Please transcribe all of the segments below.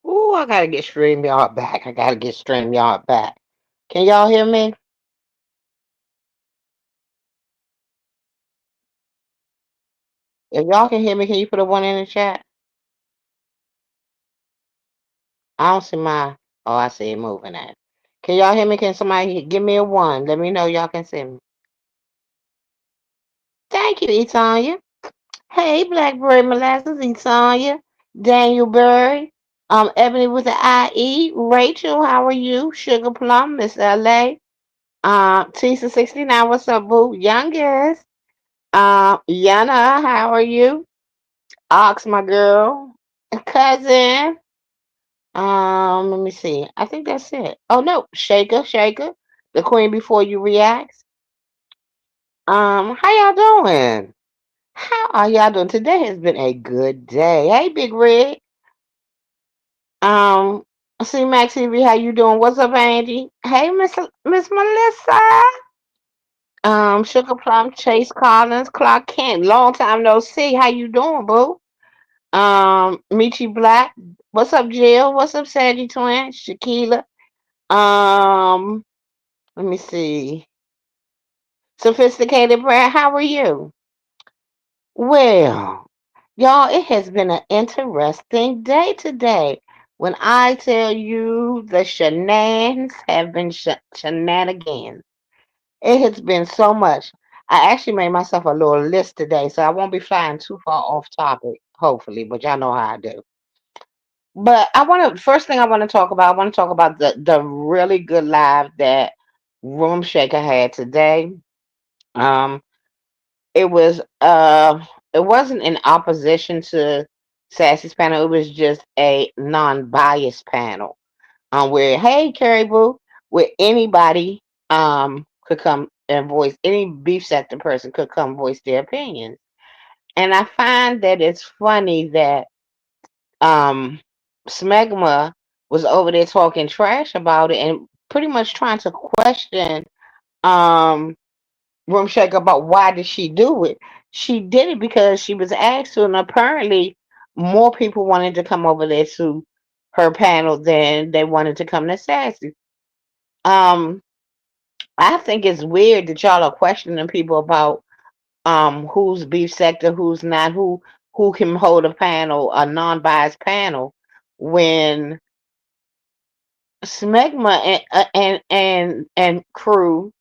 Ooh, I gotta get StreamYard back. I gotta get StreamYard back. Can y'all hear me? If y'all can hear me, can you put a one in the chat? I don't see my. Oh, I see it moving at. Can y'all hear me? Can somebody give me a one? Let me know y'all can see me. Thank you, Etanya. Hey, Blackberry Molasses, Etanya. Daniel Berry. Ebony with the IE. Rachel, how are you? Sugar Plum, Miss LA. Tisa69, what's up, boo? Youngest. Yana, how are you? Ox, my girl. Cousin. Let me see. I think that's it. Oh no, Shaker, Shaker, the queen before you react. How y'all doing? How are y'all doing? Today has been a good day. Hey, Big Rig. Um, see Max TV, how you doing? What's up, Andy? Hey, Miss Melissa. Sugar Plum, Chase Collins, Clark Kent. Long time no see. How you doing, boo? Michi Black. What's up, Jill? What's up, Sandy Twin? Shakila. Um, Let me see. Sophisticated Brad, how are you? Well, y'all, it has been an interesting day today. When I tell you the shenanigans have been shenanigans, it has been so much. I actually made myself a little list today, so I won't be flying too far off topic, hopefully, but y'all know how I do. But first thing I want to talk about, I want to talk about the really good live that Room Shaker had today. Um, it was it wasn't in opposition to Sassy's panel. It was just a non-biased panel. Where hey Carrie Boo, where anybody could come and voice any beef sector person could come voice their opinions. And I find that it's funny that um Smegma was over there talking trash about it and pretty much trying to question um Room Shaker about why did she do it. She did it because she was asked to, and apparently more people wanted to come over there to her panel than they wanted to come to Sassy. Um, I think it's weird that y'all are questioning people about who's beef sector, who's not, who can hold a panel, a non-biased panel, when Smegma and crew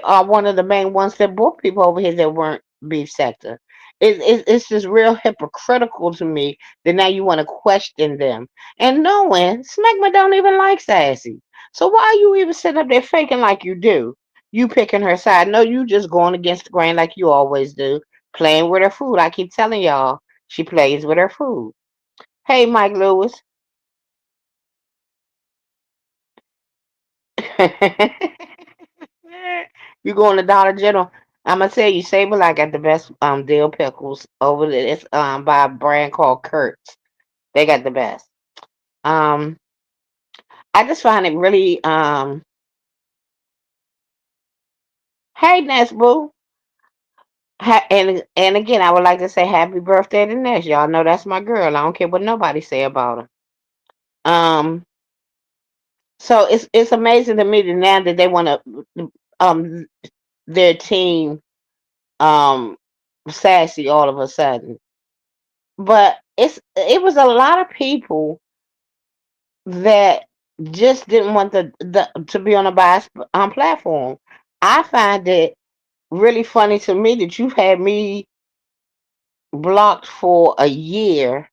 are one of the main ones that brought people over here that weren't beef sector. It's just real hypocritical to me that now you want to question them. And knowing Smegma don't even like Sassy. So why are you even sitting up there faking like you do? You picking her side. No, you just going against the grain like you always do. Playing with her food. I keep telling y'all, she plays with her food. Hey, Mike Lewis. You going to Dollar General? I'm gonna tell you, Sable, I got the best dill pickles over there. It's by a brand called Kurt's. They got the best. Um, I just find it really hey Ness Boo. And again, I would like to say happy birthday to Ness. Y'all know that's my girl. I don't care what nobody say about her. Um, so it's amazing to me that now that they want to um their team um sassy all of a sudden. But it was a lot of people that just didn't want the to be on a bias platform. I find it really funny to me that you've had me blocked for a year,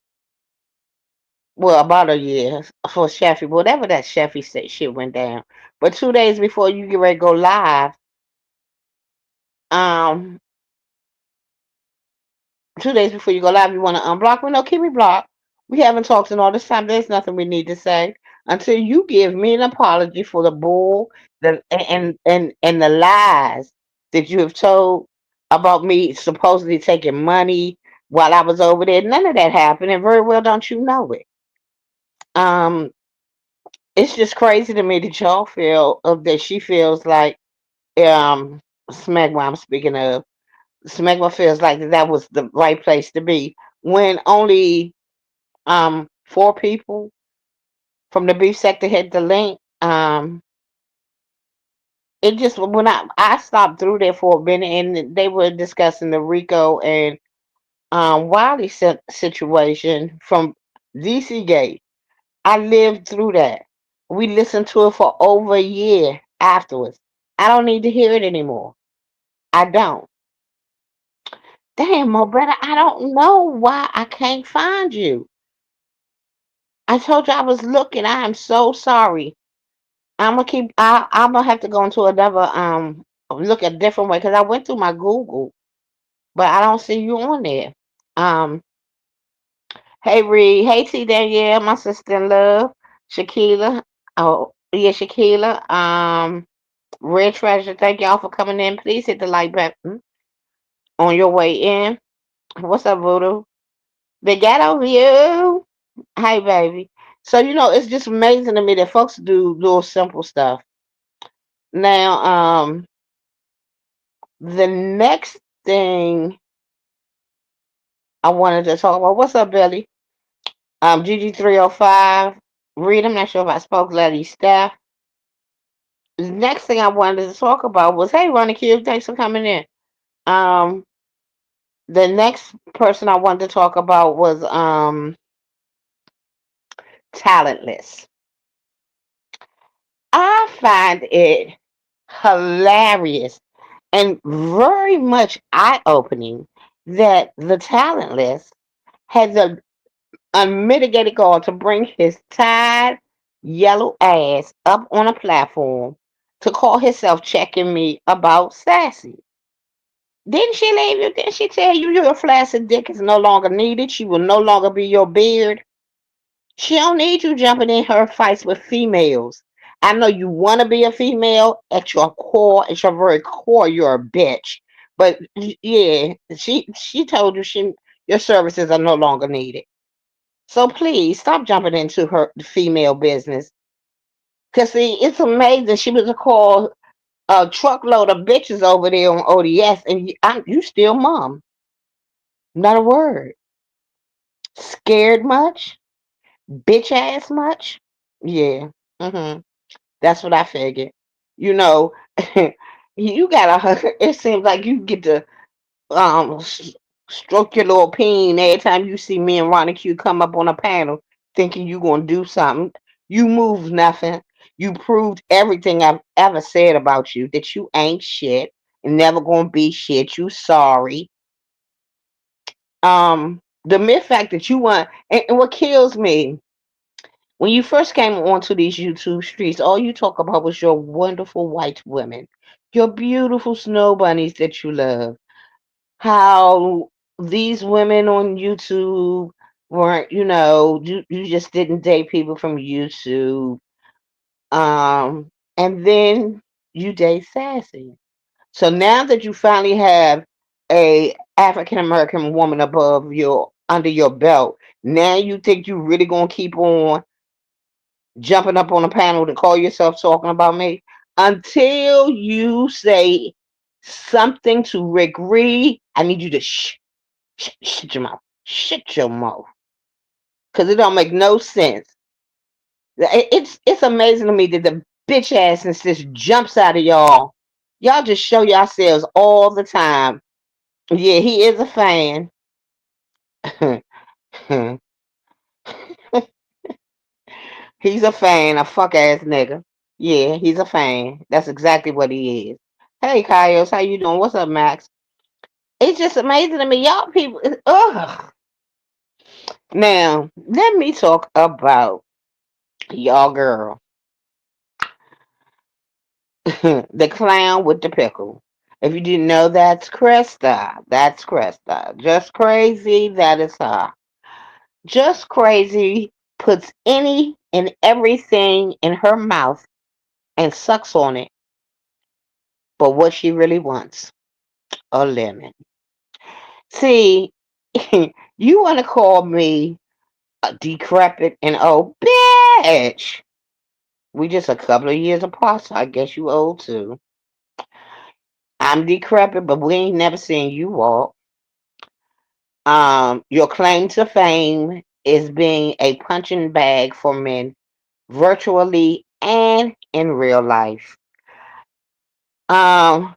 well, about a year for Sheffy, whatever that Sheffy said shit went down. But 2 days before you get ready to go live, um, 2 days before you go live, you want to unblock me? No, keep me blocked. We haven't talked in all this time. There's nothing we need to say until you give me an apology for the bull, and the lies that you have told about me supposedly taking money while I was over there. None of that happened, and very well don't you know it. Um, it's just crazy to me that y'all feel that she feels like Smegma I'm speaking of. Smegma feels like that was the right place to be when only four people from the beef sector hit the link. It just when I stopped through there for a minute and they were discussing the Rico and Wiley situation from DC Gate. I lived through that. We listened to it for over a year afterwards. I don't need to hear it anymore. I don't. Damn, Mo brother, I don't know why I can't find you. I told you I was looking. I am so sorry. I'm gonna have to go into another look a different way because I went through my Google, but I don't see you on there. Um, hey Reed, hey T Danielle, my sister in love, Shakila. Oh yeah, Shakila. Red Treasure, thank y'all for coming in. Please hit the like button on your way in. What's up, Voodoo? The ghetto view. Hey, baby. So it's just amazing to me that folks do little simple stuff. Now, the next thing I wanted to talk about. What's up, Billy? GG305. Read. I'm not sure if I spoke. Letty Steph. The next thing I wanted to talk about was, hey, Ronnie Q, thanks for coming in. Um, the next person I wanted to talk about was Talentless. I find it hilarious and very much eye opening that the Talentless has the unmitigated gall to bring his tired yellow ass up on a platform to call himself checking me about Sassy. Didn't she leave you? Didn't she tell you your flaccid dick is no longer needed? She will no longer be your beard. She don't need you jumping in her fights with females. I know you want to be a female at your core, at your very core, you're a bitch. But yeah, she told you your services are no longer needed. So please stop jumping into her female business. Cause see, it's amazing. She was a call a truckload of bitches over there on ODS, and you still mom. Not a word. Scared much? Bitch ass much? Yeah. That's what I figured. You know, you gotta. It seems like you get to stroke your little peen every time you see me and Ronnie Q come up on a panel, thinking you gonna do something. You move nothing. You proved everything I've ever said about you that you ain't shit and never gonna be shit. You sorry. The mere fact that you want and what kills me when you first came onto these YouTube streets, all you talk about was your wonderful white women, your beautiful snow bunnies that you love. How these women on YouTube weren't, you just didn't date people from YouTube. And then you date Sassy. So now that you finally have a African American woman above your under your belt, now you think you really gonna keep on jumping up on a panel to call yourself talking about me until you say something to Rick Reed. I need you to shut your mouth, shut your mouth, because it don't make no sense. It's amazing to me that the bitch assness just jumps out of y'all. Y'all just show yourselves all the time. Yeah, he is a fan. He's a fan, a fuck ass nigga. Yeah, he's a fan. That's exactly what he is. Hey, Kaios, how you doing? What's up, Max? It's just amazing to me, y'all people. Ugh. Now, let me talk about y'all girl, the clown with the pickle. If you didn't know, that's Christa. That's Christa. Just crazy. That is her. Just crazy puts any and everything in her mouth and sucks on it, but what she really wants, a lemon. See, you want to call me a decrepit and old bitch. We just a couple of years apart, so I guess you old too. I'm decrepit, but we ain't never seen you walk. Your claim to fame is being a punching bag for men. virtually and in real life. Um,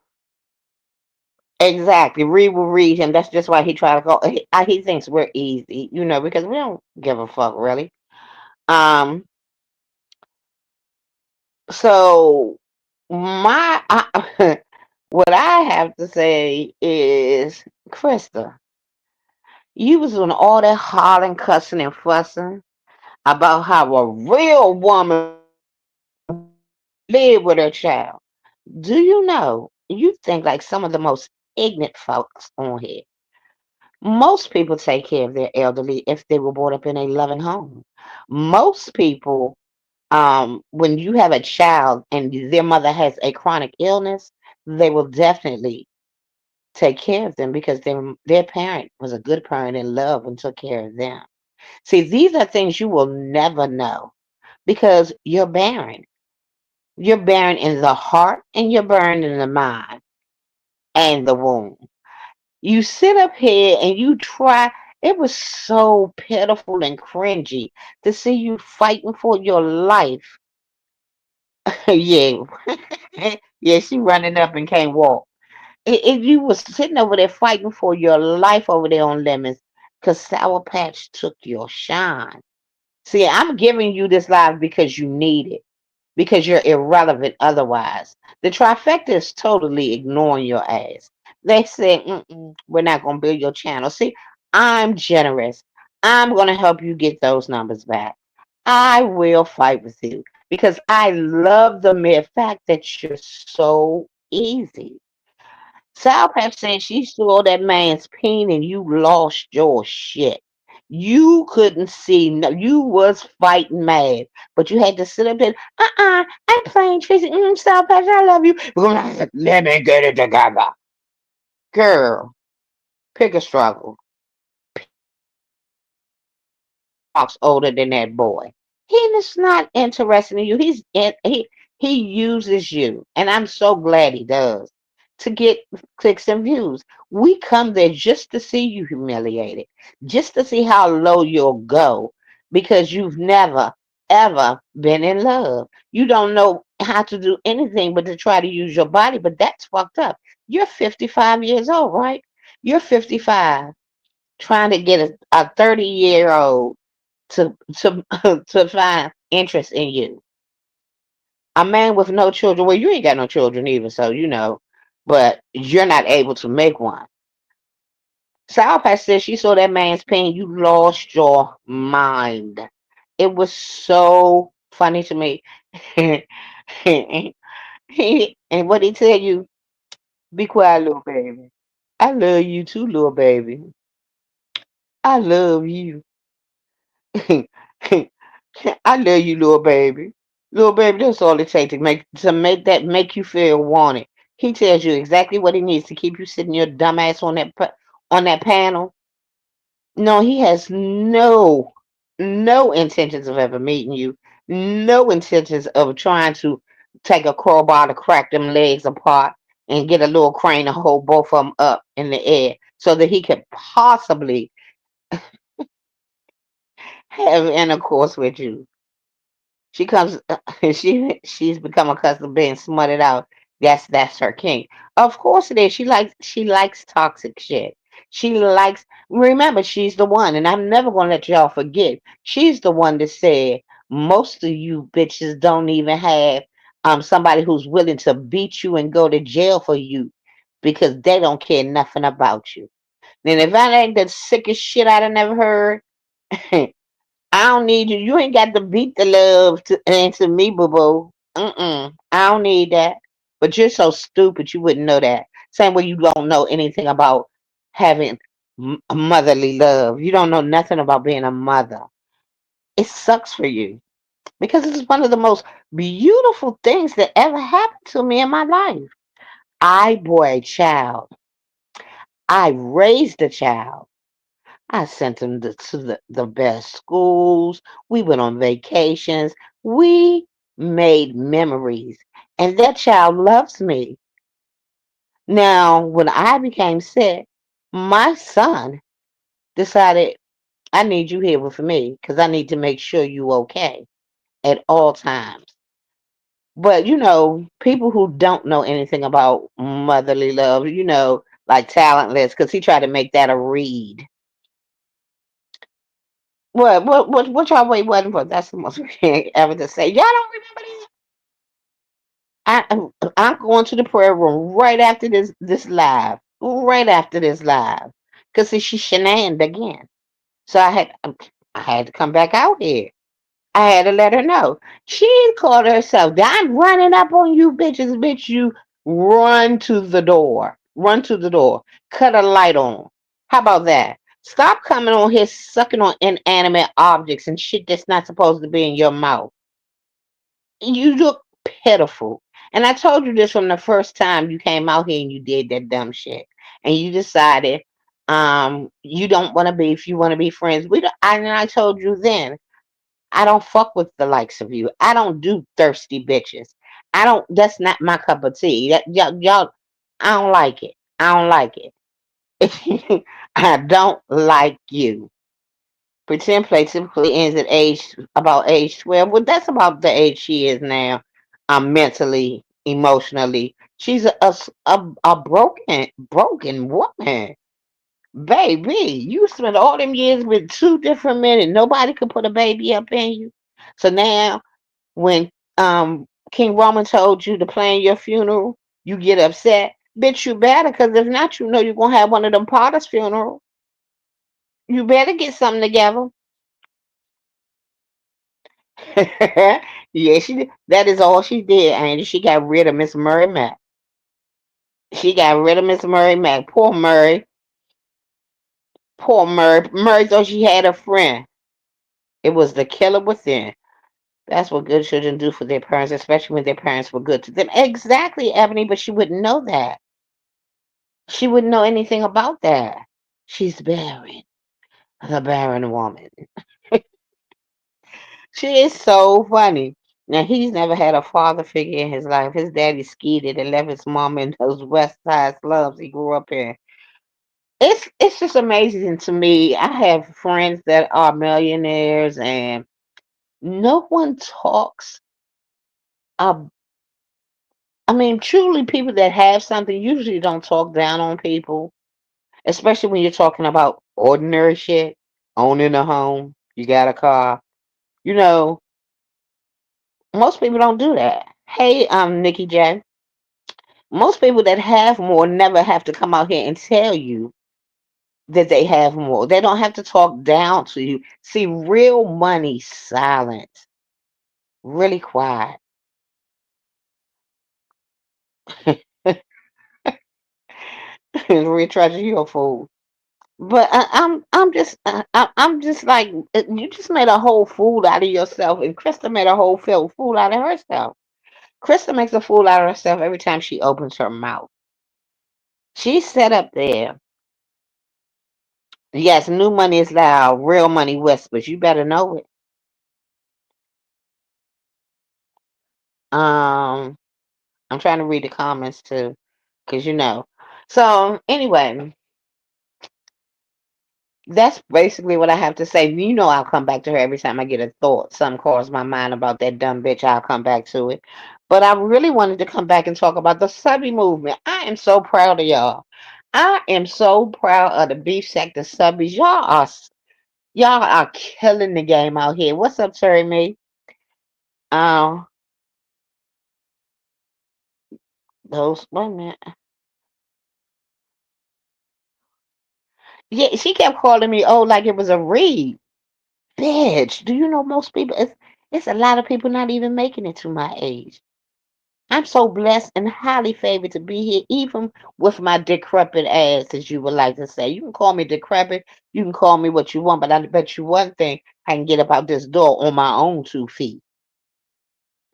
exactly. Reed will read him. That's just why he try to go. He thinks we're easy, because we don't give a fuck really. Um, so what I have to say is, Krista, you was doing all that hollering, cussing, and fussing about how a real woman live with her child. Do you know? You think like some of the most ignorant folks on here. Most people take care of their elderly if they were brought up in a loving home. Most people, when you have a child and their mother has a chronic illness, they will definitely take care of them because their parent was a good parent and loved and took care of them. See, these are things you will never know because you're barren. You're barren in the heart and you're barren in the mind and the womb. You sit up here and you try. It was so pitiful and cringy to see you fighting for your life. Yeah, yeah, she running up and can't walk. If you was sitting over there fighting for your life over there on lemons, cause Sour Patch took your shine. See, I'm giving you this life because you need it, because you're irrelevant otherwise. The trifecta is totally ignoring your ass. They say, we're not going to build your channel. See, I'm generous. I'm going to help you get those numbers back. I will fight with you because I love the mere fact that you're so easy. South Pack said she saw that man's pain and you lost your shit. You couldn't see, no, you was fighting mad, but you had to sit up there. I'm playing Tracy. South Pack, I love you. Let me get it together. Girl, pick a struggle. Walks older than that boy. He is not interested in you. He uses you, and I'm so glad he does to get clicks and views. We come there just to see you humiliated, just to see how low you'll go because you've never ever been in love. You don't know how to do anything but to try to use your body, but that's fucked up. You're 55 years old, right? You're 55 trying to get a 30-year-old to to find interest in you. A man with no children. Well, you ain't got no children either, so but you're not able to make one. South Pack said she saw that man's pain. You lost your mind. It was so funny to me. And what he tell you? Be quiet, little baby. I love you too, little baby. I love you. I love you, little baby. Little baby, that's all it takes to make you feel wanted. He tells you exactly what he needs to keep you sitting your dumb ass on that panel. No, he has no intentions of ever meeting you. No intentions of trying to take a crowbar to crack them legs apart and get a little crane to hold both of them up in the air so that he could possibly have intercourse with you. She comes, she's become accustomed to being smutted out. That's her king. Of course it is. She likes toxic shit. She likes. Remember, she's the one, and I'm never gonna let y'all forget. She's the one that said most of you bitches don't even have somebody who's willing to beat you and go to jail for you because they don't care nothing about you. Then if that ain't the sickest shit I'd have never heard. I don't need you. You ain't got to beat the love into me, boo boo. I don't need that. But you're so stupid you wouldn't know that. Same way you don't know anything about having motherly love. You don't know nothing about being a mother. It sucks for you because it's one of the most beautiful things that ever happened to me in my life. I bore a child. I raised a child. I sent them to the best schools. We went on vacations. We made memories. And that child loves me. Now, when I became sick, my son decided, I need you here with me because I need to make sure you okay. at all times. But people who don't know anything about motherly love, like Talentless, because he tried to make that a read. What y'all wait wasn't for? That's the most ever to say. Y'all don't remember I'm going to the prayer room right after this live, right after this live, because she Shenan again. So I had to come back out here. I had to let her know. She called herself. I'm running up on you, bitches, bitch. You run to the door. Run to the door. Cut a light on. How about that? Stop coming on here sucking on inanimate objects and shit that's not supposed to be in your mouth. You look pitiful. And I told you this from the first time you came out here and you did that dumb shit. And you decided you don't want to be, if you want to be friends. And I told you then, I don't fuck with the likes of you. I don't do thirsty bitches. I don't, that's not my cup of tea. Y'all, I don't like it. I don't like it. I don't like you. Pretend play typically ends at about age 12. Well, that's about the age she is now. Mentally, emotionally. She's a broken woman. Baby, you spent all them years with two different men and nobody could put a baby up in you. So now when King Roman told you to plan your funeral, you get upset. Bitch, you better, because if not, you know you're gonna have one of them Potter's funerals. You better get something together. Yeah, she did. That is all she did, and she got rid of Miss Murray Mack. She got rid of Miss Murray Mack. Poor Murray. Poor Murray. Murray thought she had a friend. It was the killer within. That's what good children do for their parents, especially when their parents were good to them. Exactly, Ebony, but she wouldn't know that. She wouldn't know anything about that. She's barren. The barren woman. She is so funny. Now he's never had a father figure in his life. His daddy skeeted and left his mom in those West Side slums he grew up in. It's just amazing to me. I have friends that are millionaires, and no one talks. Uh, I mean, truly, people that have something usually don't talk down on people, especially when you're talking about ordinary shit, owning a home, you got a car. You know, most people don't do that. Hey, Nikki J. Most people that have more never have to come out here and tell you that they have more. They don't have to talk down to you. See, real money, silent, really quiet. Real treasure, you a fool. But I'm just like you just made a whole fool out of yourself, and Krista made a whole fool out of herself. Krista makes a fool out of herself every time she opens her mouth. She's set up there. Yes, new money is loud, real money whispers. You better know it. Um, I'm trying to read the comments too, because you know. So anyway, that's basically what I have to say. You know, I'll come back to her every time I get a thought. Something cross my mind about that dumb bitch. I'll come back to it. But I really wanted to come back and talk about the Subie movement. I am so proud of y'all. I am so proud of the beef sack, the Subbies. Y'all are killing the game out here. What's up, Terry? Me? Um, those. Wait a minute. Yeah, she kept calling me. Oh, like it was a read. Bitch, do you know most people? It's a lot of people not even making it to my age. I'm so blessed and highly favored to be here, even with my decrepit ass, as you would like to say. You can call me decrepit, you can call me what you want, but I bet you one thing, I can get up out this door on my own 2 feet.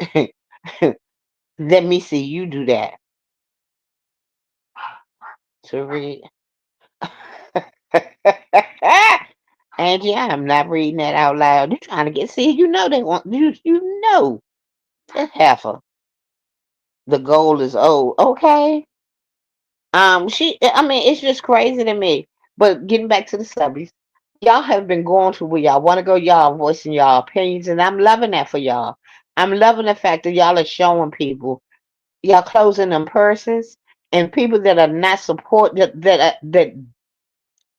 Let me see you do that. To read. Angie, I am not reading that out loud. You're trying to get, see, you know they want, you know, that heifer. The goal is old. Okay. I mean, it's just crazy to me. But getting back to the subbies, y'all have been going to where y'all want to go. Y'all voicing y'all opinions, and I'm loving that for y'all. I'm loving the fact that y'all are showing people y'all closing them purses, and people that are not support that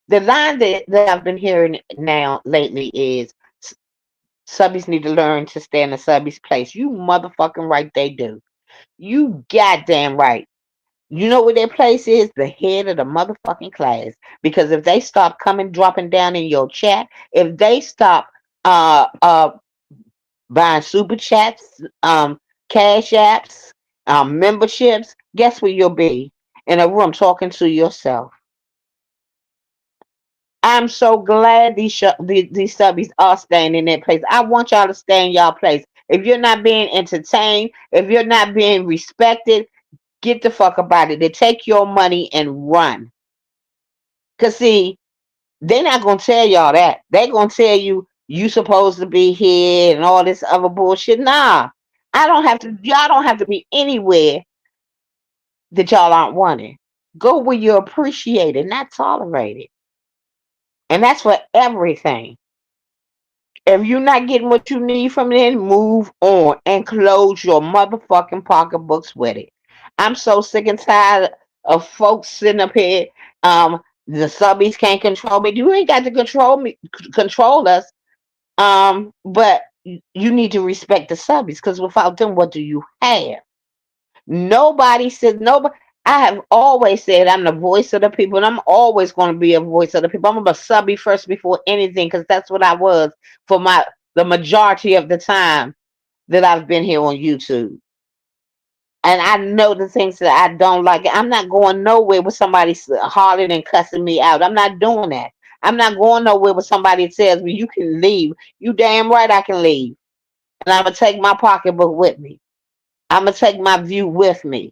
the line that I've been hearing now lately is subbies need to learn to stand in subbies place. You motherfucking right they do. You goddamn right. You know what their place is? The head of the motherfucking class. Because if they stop coming dropping down in your chat, if they stop uh uh buying super chats, cash apps, memberships, guess where you'll be? In a room talking to yourself. I'm so glad these subbies are staying in their place. I want y'all to stay in y'all place. If you're not being entertained, if you're not being respected, get the fuck about it. They take your money and run. Cause see, they're not gonna tell y'all that. They're gonna tell you you supposed to be here and all this other bullshit. Nah. I don't have to y'all don't have to be anywhere that y'all aren't wanted. Go where you're appreciated, not tolerated. And that's for everything. If you're not getting what you need from it, move on and close your motherfucking pocketbooks with it. I'm so sick and tired of folks sitting up here. The subbies can't control me. You ain't got to control us. But you need to respect the subbies because without them, what do you have? Nobody said nobody. I have always said I'm the voice of the people, and I'm always going to be a voice of the people. I'm a subby first before anything because that's what I was for the majority of the time that I've been here on YouTube. And I know the things that I don't like. I'm not going nowhere with somebody hollering and cussing me out. I'm not doing that. I'm not going nowhere with somebody tells me you can leave. You damn right I can leave. And I'm gonna take my pocketbook with me. I'm gonna take my view with me.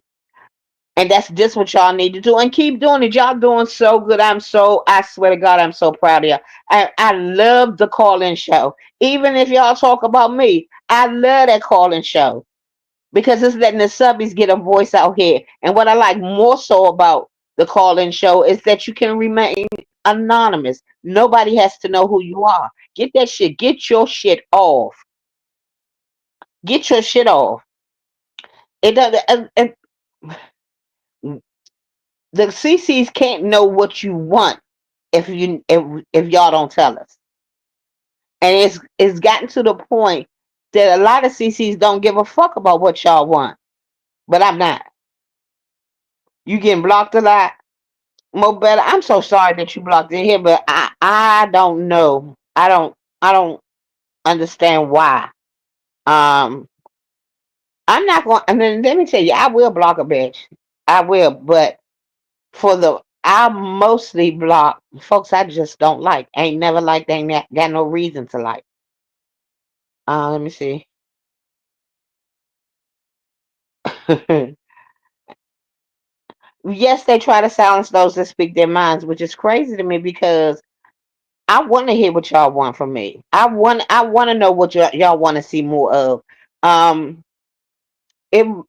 And that's just what y'all need to do. And keep doing it. Y'all doing so good. I swear to God, I'm so proud of y'all. I love the call-in show. Even if y'all talk about me, I love that call-in show. Because it's letting the subbies get a voice out here. And what I like more so about the call-in show is that you can remain anonymous. Nobody has to know who you are. Get that shit. Get your shit off. Get your shit off. It doesn't. The CCs can't know what you want if y'all don't tell us. And it's gotten to the point that a lot of CCs don't give a fuck about what y'all want. But I'm not. You getting blocked a lot. Mo better. I'm so sorry that you blocked in here, but I don't know. I don't understand why. Um I'm not going and then let me tell you, I will block a bitch. I will, but I mostly block folks I just don't like. Ain't never liked, ain't got no reason to like. Let me see. Yes, they try to silence those that speak their minds, which is crazy to me because I want to hear what y'all want from me. I want to know what y'all want to see more of. Um, JV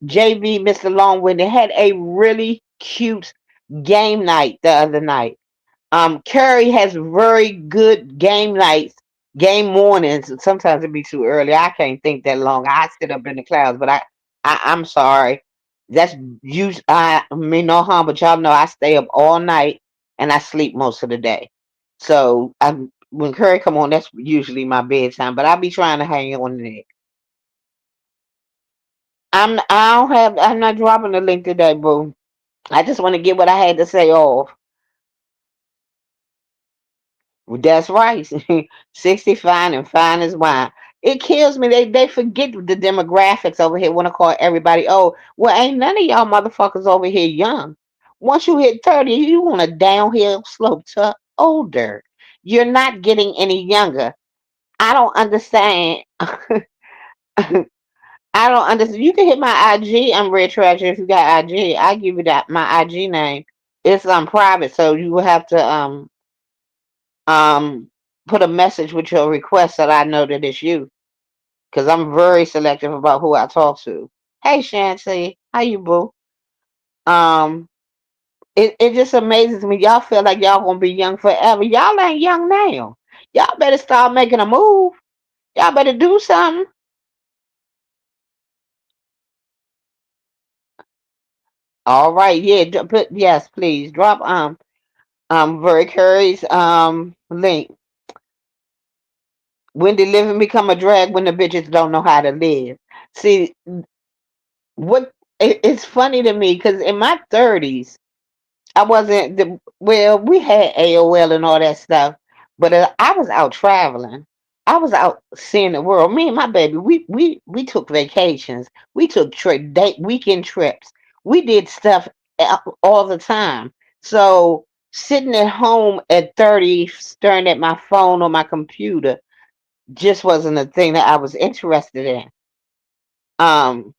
Mr. Longwinded had a really cute game night the other night. Curry has very good game nights, game mornings. Sometimes it be too early. I can't think that long. I sit up in the clouds, but I'm sorry. That's I mean no harm, but y'all know I stay up all night and I sleep most of the day. So when Curry come on, that's usually my bedtime. But I be trying to hang on in it. I don't have. I'm not dropping the link today, boo. I just want to get what I had to say off. That's right. 60 fine and fine as wine. It kills me. They forget the demographics over here. Want to call everybody old. Well, ain't none of y'all motherfuckers over here young. Once you hit 30, you want a downhill slope to older. You're not getting any younger. I don't understand. I don't understand. You can hit my IG. I'm Red Traction. If you got IG, I give you that my IG name. It's private, so you will have to um put a message with your request so that I know that it's you. Cause I'm very selective about who I talk to. Hey Shanty, how you boo? Um it just amazes me. Y'all feel like y'all gonna be young forever. Y'all ain't young now. Y'all better start making a move. Y'all better do something. All right, yeah. Put yes, please drop Very Curry's link. When did living become a drag when the bitches don't know how to live? See, what it's funny to me because in my 30s, I wasn't well. We had AOL and all that stuff, but I was out traveling. I was out seeing the world. Me and my baby, we took vacations. We took weekend trips. We did stuff all the time. So sitting at home at 30, staring at my phone or my computer, just wasn't a thing that I was interested in. Um,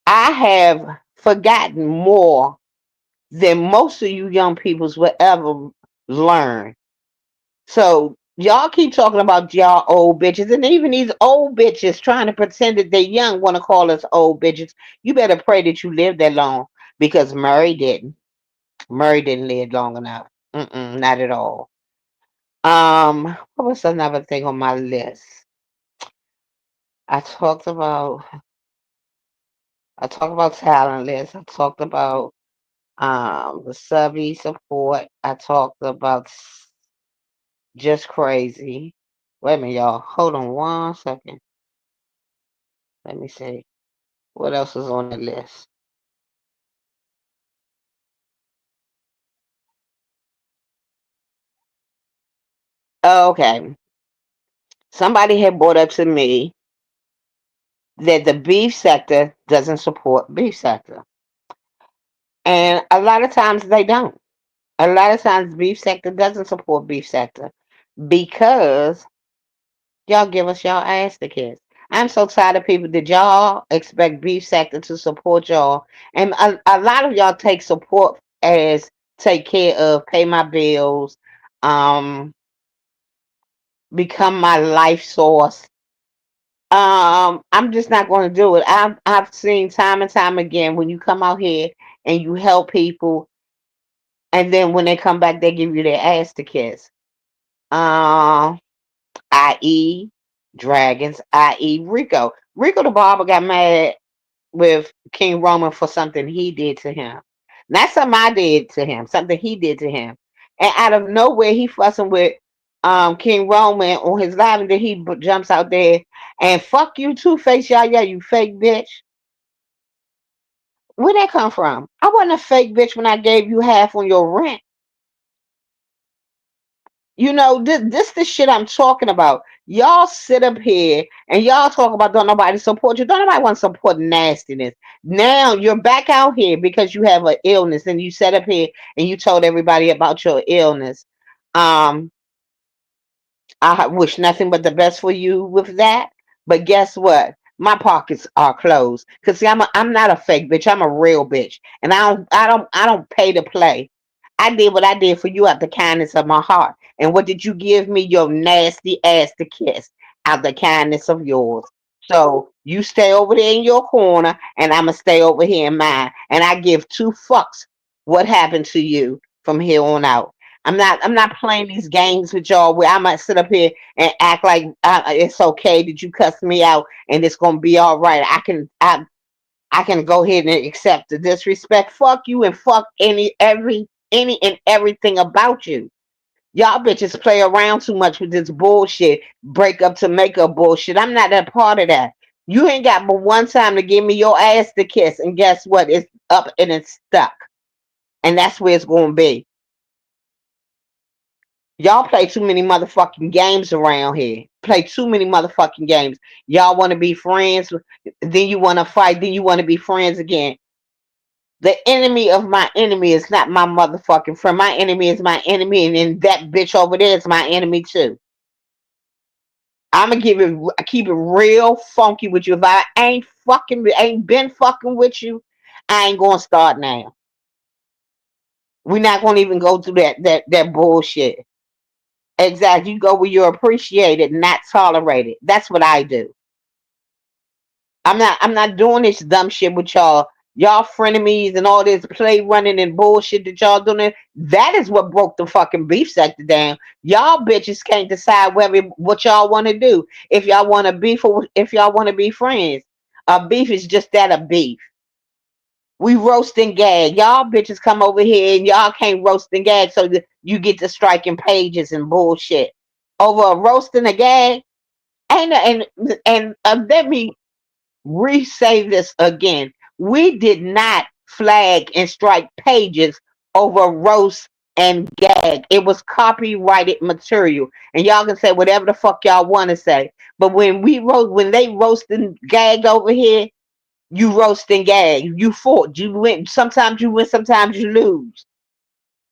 I have forgotten more than most of you young peoples will ever learn. So y'all keep talking about y'all old bitches, and even these old bitches trying to pretend that they're young want to call us old bitches. You better pray that you live that long because Murray didn't. Murray didn't live long enough. Not at all. What was another thing on my list? I talked about I talked about Talentless. I talked about the Subie support. I talked about just crazy. Wait a minute, y'all. Hold on 1 second. Let me see. What else is on the list? Okay. Somebody had brought up to me that the beef sector doesn't support beef sector. And a lot of times they don't. A lot of times beef sector doesn't support beef sector because y'all give us y'all ass to kiss. I'm so tired of people that y'all expect beef sector to support y'all. And a lot of y'all take support as take care of, pay my bills, um, become my life source. I'm just not going to do it. I've seen time and time again when you come out here and you help people, and then when they come back, they give you their ass to kiss. Um, i.e., dragons, i.e., Rico. Rico the barber got mad with King Roman for something he did to him. Not something I did to him, something he did to him. And out of nowhere, he fussing with King Roman on his live, and then he jumps out there and fuck you too, face yeah, you fake bitch. Where'd that come from? I wasn't a fake bitch when I gave you half on your rent. This the shit I'm talking about. Y'all sit up here and y'all talk about don't nobody support you. Don't nobody want to support nastiness. Now you're back out here because you have an illness and you sat up here and you told everybody about your illness. Um, I wish nothing but the best for you with that. But guess what? My pockets are closed. Cause see, I'm not a fake bitch. I'm a real bitch, and I don't pay to play. I did what I did for you out the kindness of my heart. And what did you give me? Your nasty ass to kiss out the kindness of yours. So you stay over there in your corner, and I'ma stay over here in mine. And I give two fucks what happened to you from here on out. I'm not playing these games with y'all where I might sit up here and act like it's okay that you cuss me out and it's gonna be all right. I can go ahead and accept the disrespect. Fuck you and fuck any and everything about you. Y'all bitches play around too much with this bullshit, break up to make up bullshit. I'm not that part of that. You ain't got but one time to give me your ass to kiss, and guess what? It's up and it's stuck, and that's where it's gonna be. Y'all play too many motherfucking games around here. Play too many motherfucking games. Y'all want to be friends, then you want to fight, then you want to be friends again. The enemy of my enemy is not my motherfucking friend. My enemy is my enemy, and then that bitch over there is my enemy too. I'm gonna keep it real funky with you. If I ain't been fucking with you, I ain't gonna start now. We're not gonna even go through that bullshit. Exactly. You go where you're appreciated, not tolerated. That's what I do. I'm not doing this dumb shit with y'all y'all frenemies and all this play running and bullshit that y'all doing. That is what broke the fucking beef sector down. Y'all bitches can't decide whether what y'all want to do. If y'all want to beef or if y'all want to be friends. A beef is just that, a beef. We roast and gag. Y'all bitches come over here and y'all can't roast and gag, so that you get to striking pages and bullshit over a roast and a gag. And let me re-say this again. We did not flag and strike pages over roast and gag. It was copyrighted material, and y'all can say whatever the fuck y'all want to say. But when they roast and gagged over here, you roast and gag. You fought. You win. Sometimes you win. Sometimes you lose.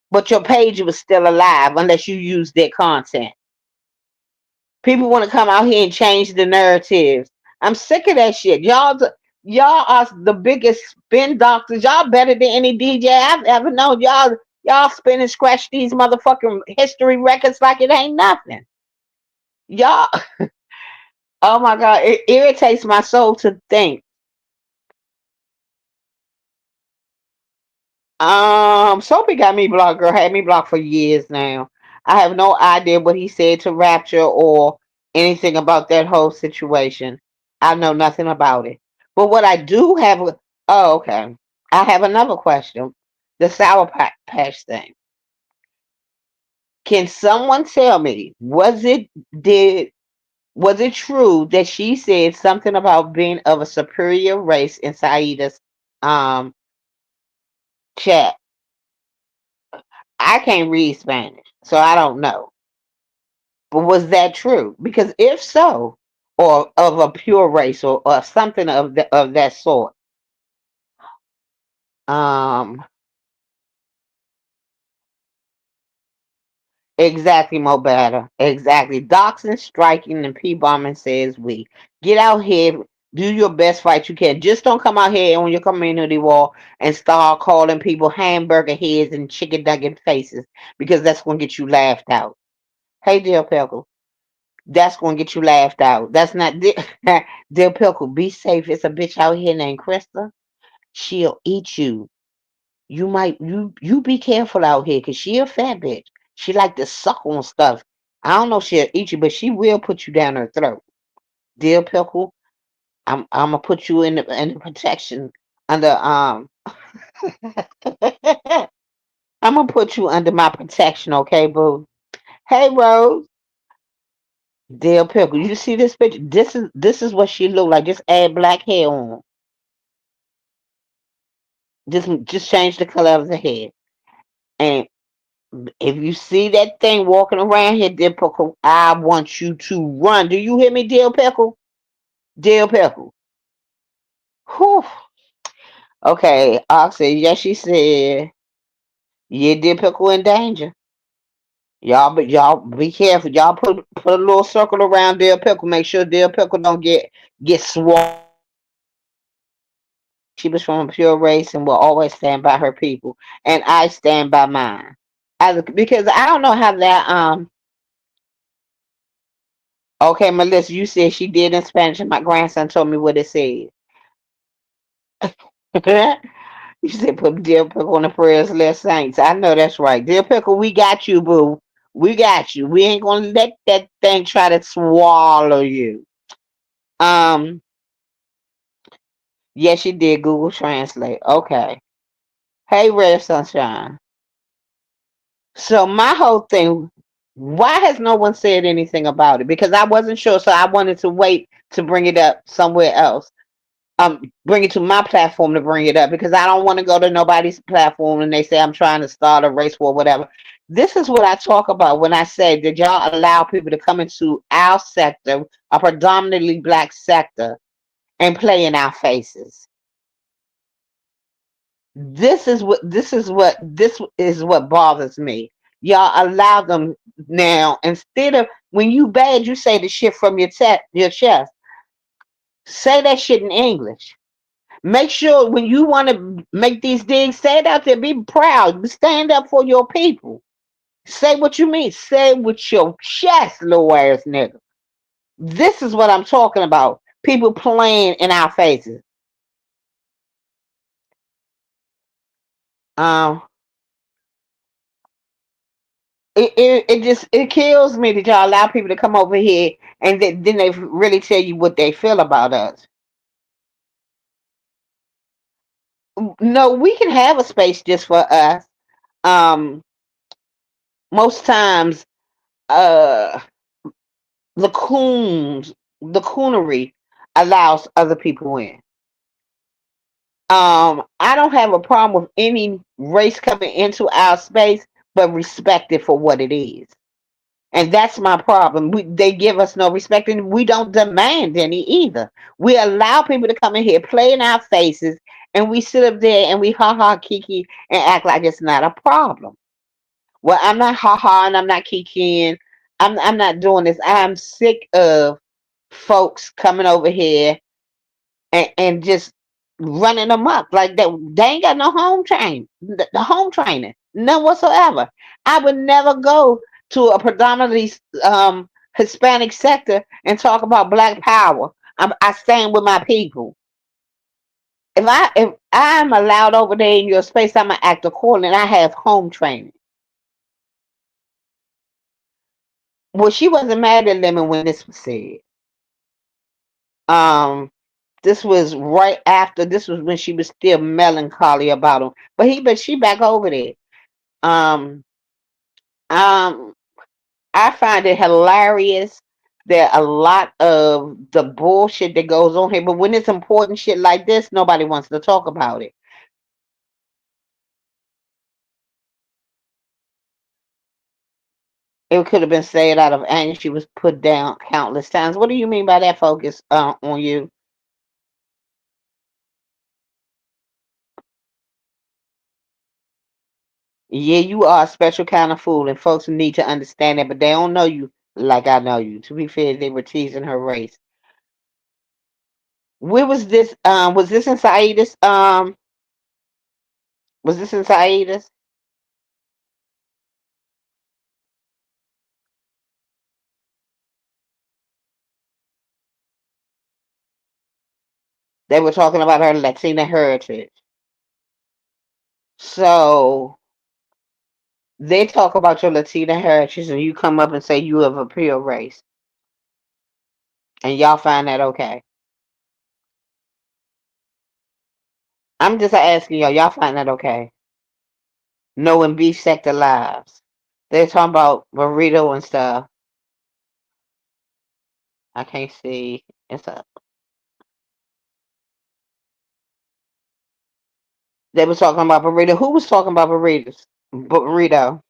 But your page was still alive unless you use their content. People want to come out here and change the narratives. I'm sick of that shit. Y'all are the biggest spin doctors. Y'all better than any DJ I've ever known. Y'all spin and scratch these motherfucking history records like it ain't nothing. Y'all, oh my god, it irritates my soul to think. Soapy got me blocked, girl. Had me blocked for years now. I have no idea what he said to Rapture or anything about that whole situation. I know nothing about it. But what I do have, oh, okay. I have another question. The Patch thing. Can someone tell me, was it true that she said something about being of a superior race in Saida's um chat? I can't read Spanish, so I don't know. But was that true? Because if so, or of a pure race, or something of that sort, um, exactly, Mobata, exactly. Doxing, striking, and P-bombing says we get out here, do your best fight you can. Just don't come out here on your community wall and start calling people hamburger heads and chicken nugget faces because that's gonna get you laughed out. Hey, dear Pickle. That's gonna get you laughed out. That's not Dill Pickle. Be safe. It's a bitch out here named Christa. She'll eat you. You be careful out here, cause she a fat bitch. She like to suck on stuff. I don't know if she'll eat you, but she will put you down her throat. Dill Pickle. I'm gonna put you in the protection under I'm gonna put you under my protection, okay, boo? Hey, Rose. Dill Pickle. You see this bitch? This is what she look like. Just add black hair on. Just change the color of the hair. And if you see that thing walking around here, Dill Pickle, I want you to run. Do you hear me, Dill Pickle? Dill Pickle. Whew. Okay, Oxy, yes, she said, yeah, Dill Pickle in danger. Y'all be careful. Y'all put a little circle around Dill Pickle. Make sure Dill Pickle don't get swallowed. She was from a pure race and will always stand by her people. And I stand by mine. Because I don't know how that okay, Melissa, you said she did in Spanish and my grandson told me what it said. You said put Dear Pickle on the prayers list saints. I know that's right. Dear Pickle, we got you, boo. We got you. We ain't gonna let that thing try to swallow you. Um, yes, she did Google Translate. Okay. Hey, Red Sunshine. So my whole thing, why has no one said anything about it? Because I wasn't sure, so I wanted to wait to bring it up somewhere else. Bring it to my platform to bring it up because I don't want to go to nobody's platform and they say I'm trying to start a race war, whatever. This is what I talk about when I say that y'all allow people to come into our sector, a predominantly black sector, and play in our faces. This is what bothers me. Y'all allow them now instead of when you bad, you say the shit from your chest. Say that shit in English. Make sure when you want to make these digs, say it out there. Be proud. Stand up for your people. Say what you mean. Say it with your chest, little ass nigga. This is what I'm talking about. People playing in our faces. Um, it kills me that y'all allow people to come over here and then they really tell you what they feel about us. No, we can have a space just for us. Um, most times, uh, the the coonery allows other people in. I don't have a problem with any race coming into our space, but respect it for what it is. And that's my problem. They give us no respect, and we don't demand any either. We allow people to come in here, play in our faces, and we sit up there and we ha ha kiki and act like it's not a problem. Well, I'm not ha ha and I'm not kikiing. I'm not doing this. I'm sick of folks coming over here and just running them up like that. They ain't got no home train, the home training, none whatsoever. I would never go to a predominantly Hispanic sector and talk about Black Power. I stand with my people. If I'm allowed over there in your space, I'm gonna act accordingly. And I have home training. Well, she wasn't mad at Lemon when this was said. Um, this was right after. This was when she was still melancholy about him. But she back over there. Um, um, I find it hilarious that a lot of the bullshit that goes on here, but when it's important shit like this, nobody wants to talk about it. It could have been said out of anger. She was put down countless times. What do you mean by that? Focus on you. Yeah, you are a special kind of fool, and folks need to understand that, but they don't know you like I know you. To be fair, they were teasing her race. Where was this? Was this in Saida's? Was this in Saida's? They were talking about her Latina heritage. So they talk about your Latina heritage, and you come up and say you of a pure race, and y'all find that okay. I'm just asking y'all. Y'all find that okay? Knowing beef sector lives. They're talking about burrito and stuff. I can't see. It's a. They were talking about burrito. Who was talking about burritos? Burrito.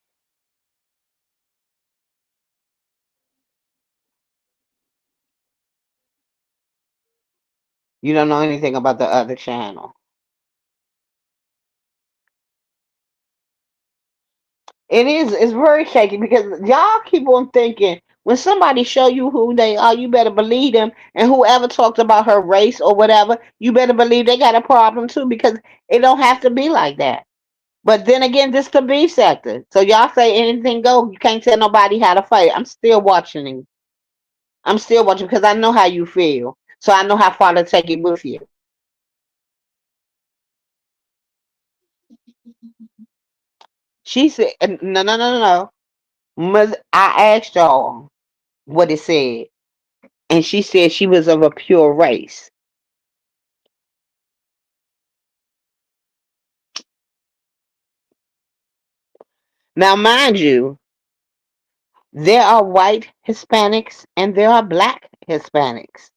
You don't know anything about the other channel. It is. It's very shaky because y'all keep on thinking when somebody show you who they are, you better believe them. And whoever talks about her race or whatever, you better believe they got a problem too because it don't have to be like that. But then again, this the beef sector. So y'all say anything go. You can't tell nobody how to fight. I'm still watching him. I'm still watching because I know how you feel. So I know how far to take it with you. She said, no, no, no, no, no. I asked y'all what it said, and she said she was of a pure race. Now, mind you, there are white Hispanics and there are black Hispanics.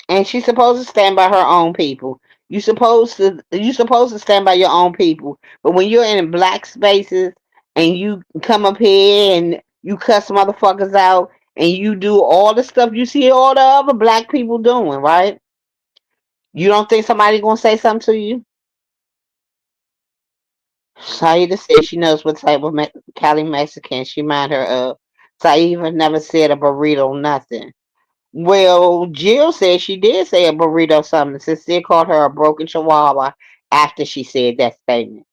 And she's supposed to stand by her own people. You supposed to stand by your own people. But when you're in black spaces and you come up here and you cuss motherfuckers out and you do all the stuff you see all the other black people doing, right? You don't think somebody gonna say something to you? Saida said she knows what type of Cali Mexican she mind her of. Saida never said a burrito nothing. Well, Jill said she did say a burrito something. Sincere called her a broken chihuahua after she said that statement.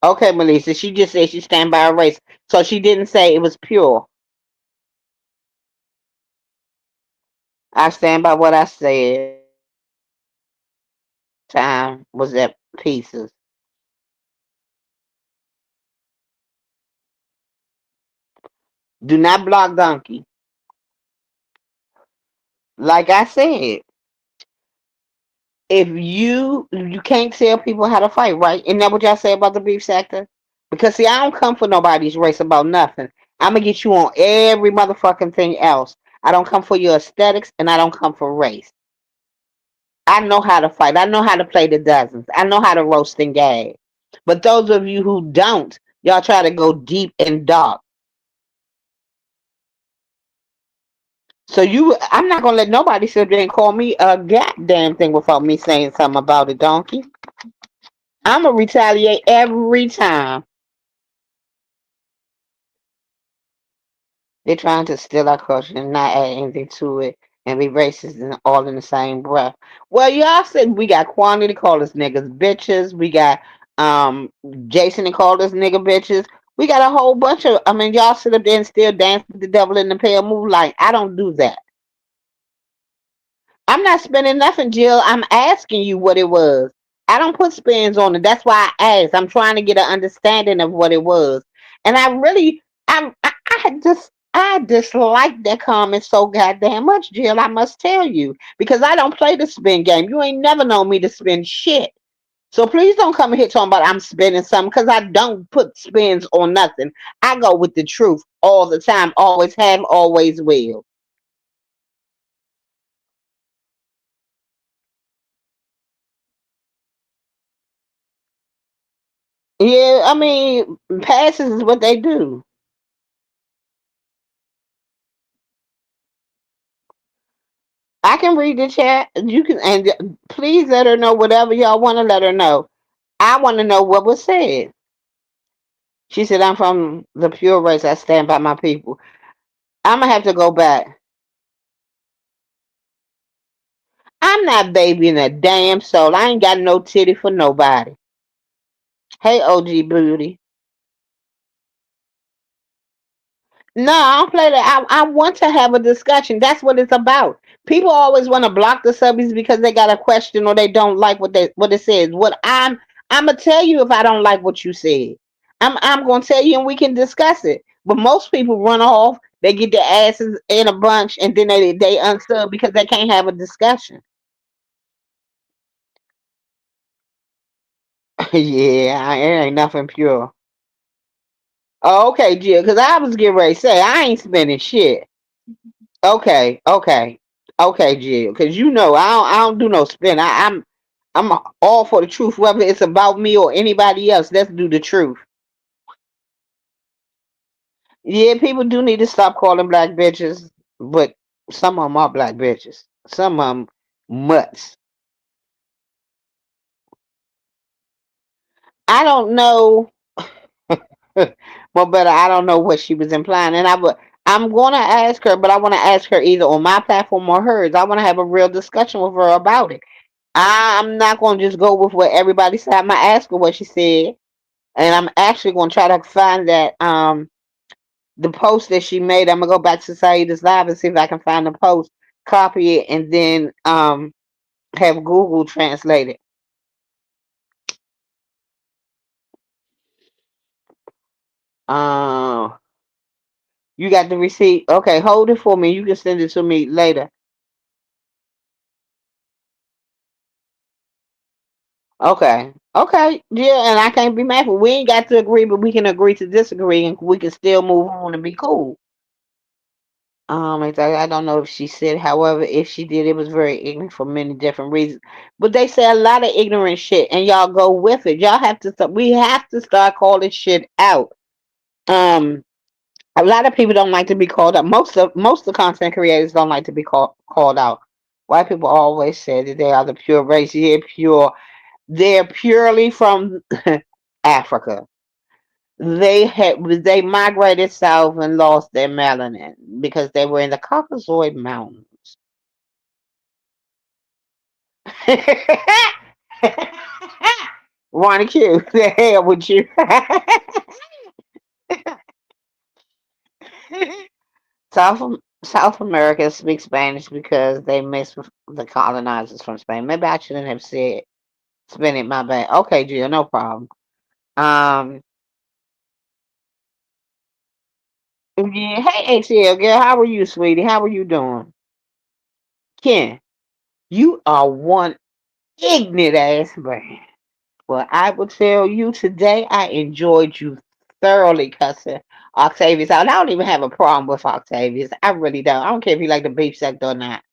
Okay, Melissa, she just said she stand by her race. So she didn't say it was pure. I stand by what I said. Time was at pieces. Do not block Donkey. Like I said, if you can't tell people how to fight, right? Isn't that what y'all say about the beef sector? Because see, I don't come for nobody's race about nothing. I'm gonna get you on every motherfucking thing else. I don't come for your aesthetics, and I don't come for race. I know how to fight. I know how to play the dozens. I know how to roast and gag. But those of you who don't, y'all try to go deep and dark. So I'm not gonna let nobody sit there and call me a goddamn thing without me saying something about it, donkey. I'm gonna retaliate every time. They're trying to steal our culture and not add anything to it and be racist and all in the same breath. Well, y'all said we got Quantity call us niggas bitches. We got um Jason and called us nigga bitches. We got a whole bunch of. I mean, y'all sit up there and still dance with the devil in the pale moonlight. I don't do that. I'm not spending nothing, Jill. I'm asking you what it was. I don't put spins on it. That's why I asked. I'm trying to get an understanding of what it was. And I really, I dislike that comment so goddamn much, Jill. I must tell you because I don't play the spin game. You ain't never known me to spin shit. So please don't come in here talking about I'm spinning something because I don't put spins on nothing. I go with the truth all the time. Always have, always will. Yeah, I mean, passes is what they do. I can read the chat. You can, and please let her know whatever y'all want to let her know. I want to know what was said. She said, I'm from the pure race. I stand by my people. I'm going to have to go back. I'm not babying a damn soul. I ain't got no titty for nobody. Hey, OG Booty. No, I don't play that. I want to have a discussion. That's what it's about. People always want to block the subbies because they got a question or they don't like what it says. I'm gonna tell you if I don't like what you said. I'm gonna tell you and we can discuss it. But most people run off. They get their asses in a bunch and then they unsub because they can't have a discussion. Yeah, it ain't nothing pure. Oh, okay, Jill. Because I was getting ready to say I ain't spending shit. Okay, okay, okay, Jill. Because I don't do no spin. I'm all for the truth, whether it's about me or anybody else. Let's do the truth. Yeah, people do need to stop calling black bitches, but some of them are black bitches. Some of them mutts. I don't know, well, better I don't know what she was implying, and I'm gonna ask her, but I want to ask her either on my platform or hers. I want to have a real discussion with her about it. I'm not gonna just go with what everybody said. I'm gonna ask her what she said, and I'm actually gonna try to find that the post that she made. I'm gonna go back to Saida's live and see if I can find the post, copy it, and then have Google translate it. Um, you got the receipt? Okay, hold it for me. You can send it to me later. Okay. Okay. Yeah, and I can't be mad for we ain't got to agree, but we can agree to disagree and we can still move on and be cool. I don't know if she said, however, if she did, it was very ignorant for many different reasons. But they say a lot of ignorant shit, and y'all go with it. Y'all have to. We have to start calling shit out. Um, a lot of people don't like to be called out. Most of the content creators don't like to be called out. White people always say that they are the pure race. Yeah, pure. They're purely from Africa. They migrated south and lost their melanin because they were in the Caucasoid Mountains. Ronnie Q, the hell with you. South South America speaks Spanish because they mixed with the colonizers from Spain. Maybe I shouldn't have said spin it. My bad. Okay, Jill, no problem. Um, yeah. Hey, ATL girl, how are you, sweetie? How are you doing? Ken, you are one ignorant ass man. Well, I will tell you today, I enjoyed you thoroughly cussing Octavius out. I don't even have a problem with Octavius. I really don't. I don't care if you like the beef sector or not.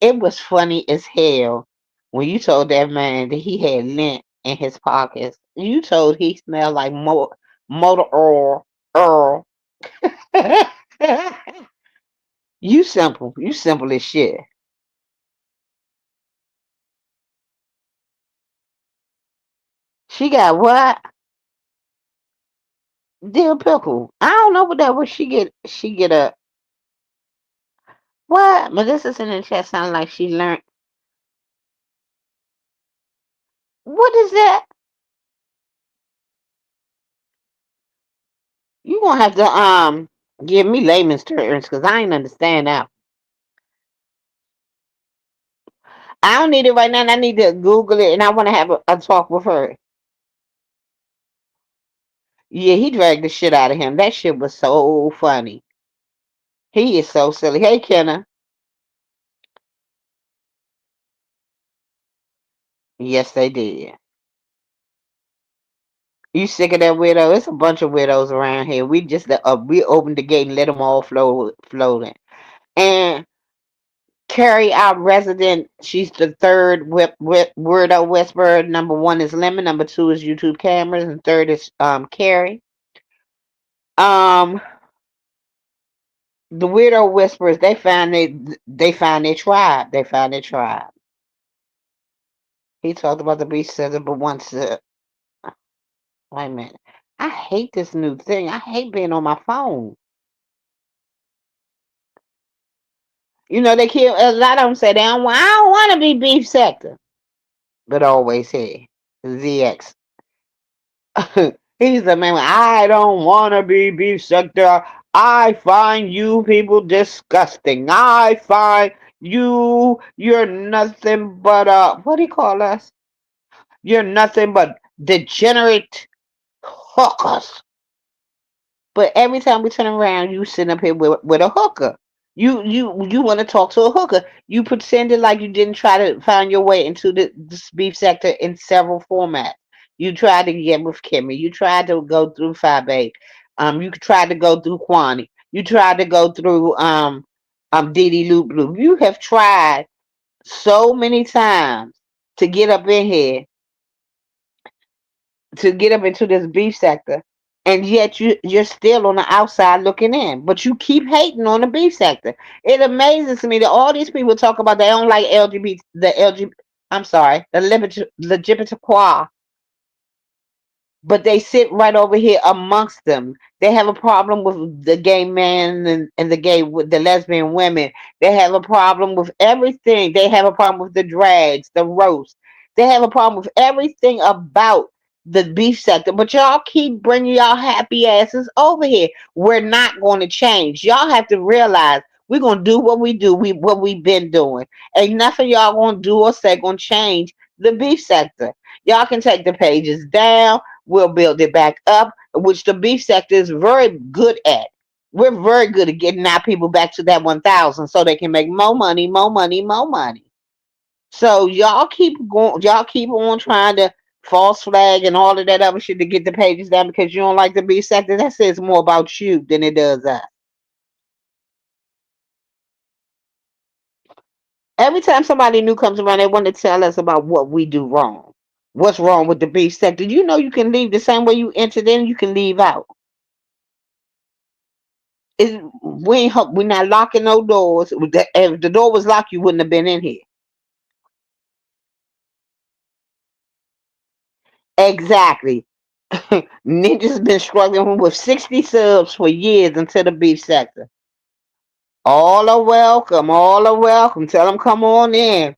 It was funny as hell when you told that man that he had lint in his pockets. You told he smelled like motor oil. Earl. You simple. You simple as shit. She got what? Dear pickle. I don't know what that was. She get a what? Melissa in the chat sound like she learned. What is that? You gonna have to give me layman's terms because I ain't understand that. I don't need it right now. And I need to Google it, and I want to have a talk with her. Yeah, he dragged the shit out of him. That shit was so funny. He is so silly. Hey, Kenna. Yes, they did. You sick of that widow? It's a bunch of widows around here. We opened the gate and let them all floating. And Carrie, our resident, she's the third weirdo whisperer. Number one is Lemon. Number two is YouTube cameras, and third is Carrie. Um, the weirdo whisperers, they found their tribe. They found their tribe. He talked about the beast center, but once wait a minute. I hate this new thing. I hate being on my phone. They kill a lot of them say they don't want. I don't want to be beef sector, but always say ZX. He's the man. I don't want to be beef sector. I find you people disgusting. I find you're nothing but what do you call us? You're nothing but degenerate hookers. But every time we turn around, you sitting up here with a hooker. You want to talk to a hooker. You pretended like you didn't try to find your way into this beef sector in several formats. You tried to get with Kimmy. You tried to go through Fabe. You tried to go through Kwani. You tried to go through Didi Loop Loop. You have tried so many times to get up in here to get up into this beef sector, and yet you're still on the outside looking in. But you keep hating on the beef sector. It amazes me that all these people talk about they don't like LGBT, the LGBT. I'm sorry, the LGBT but they sit right over here amongst them. They have a problem with the gay men and the lesbian women. They have a problem with everything. They have a problem with the drags, the roast. They have a problem with everything about the beef sector. But y'all keep bringing y'all happy asses over here. We're not going to change. Y'all have to realize we're going to do what we do. What we've been doing. Ain't nothing y'all going to do or say going to change the beef sector. Y'all can take the pages down. We'll build it back up, which the beef sector is very good at. We're very good at getting our people back to that 1,000 so they can make more money, more money, more money. So y'all keep going, y'all keep on trying to false flag and all of that other shit to get the pages down because you don't like the beef sector. That says more about you than it does us. Every time somebody new comes around, they want to tell us about what we do wrong. What's wrong with the beef sector? You can leave the same way you entered in, you can leave out. We're not locking no doors. If the door was locked, you wouldn't have been in here. Exactly. Ninja's been struggling with 60 subs for years into the beef sector. All are welcome. All are welcome. Tell them come on in.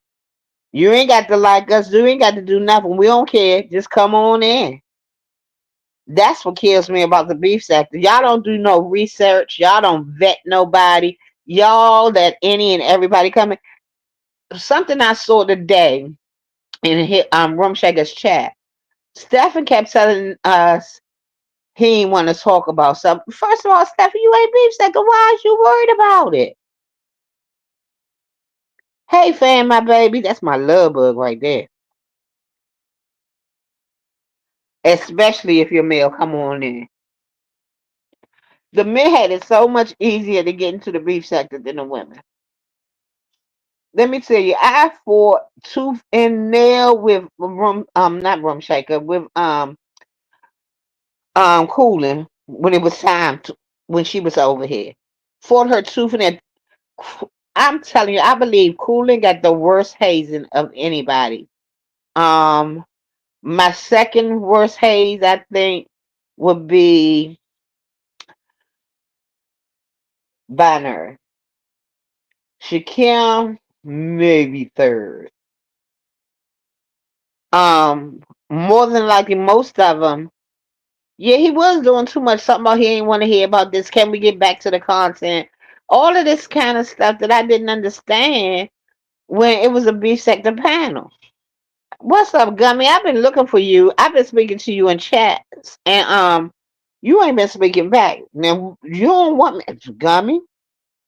You ain't got to like us. You ain't got to do nothing. We don't care. Just come on in. That's what kills me about the beef sector. Y'all don't do no research. Y'all don't vet nobody. Y'all let any and everybody come in. Something I saw today in Room Shaker's chat. Stephen kept telling us he didn't want to talk about something. First of all, Stephen, you ain't beef sector. Why is you worried about it? Hey, fan, my baby. That's my love bug right there. Especially if you're male. Come on in. The men had it so much easier to get into the beef sector than the women. Let me tell you, I fought tooth and nail with not room shaker, with cooling when it was time to, when she was over here. Fought her tooth and nail. I'm telling you, I believe cooling got the worst hazing of anybody. Um, my second worst haze, I think, would be banter. Shakim, maybe third. More than likely, most of them. Yeah, he was doing too much. Something about he ain't want to hear about this. Can we get back to the content? All of this kind of stuff that I didn't understand when it was a beef sector panel. What's up, Gummy? I've been looking for you. I've been speaking to you in chats, and you ain't been speaking back. Now you don't want me, Gummy.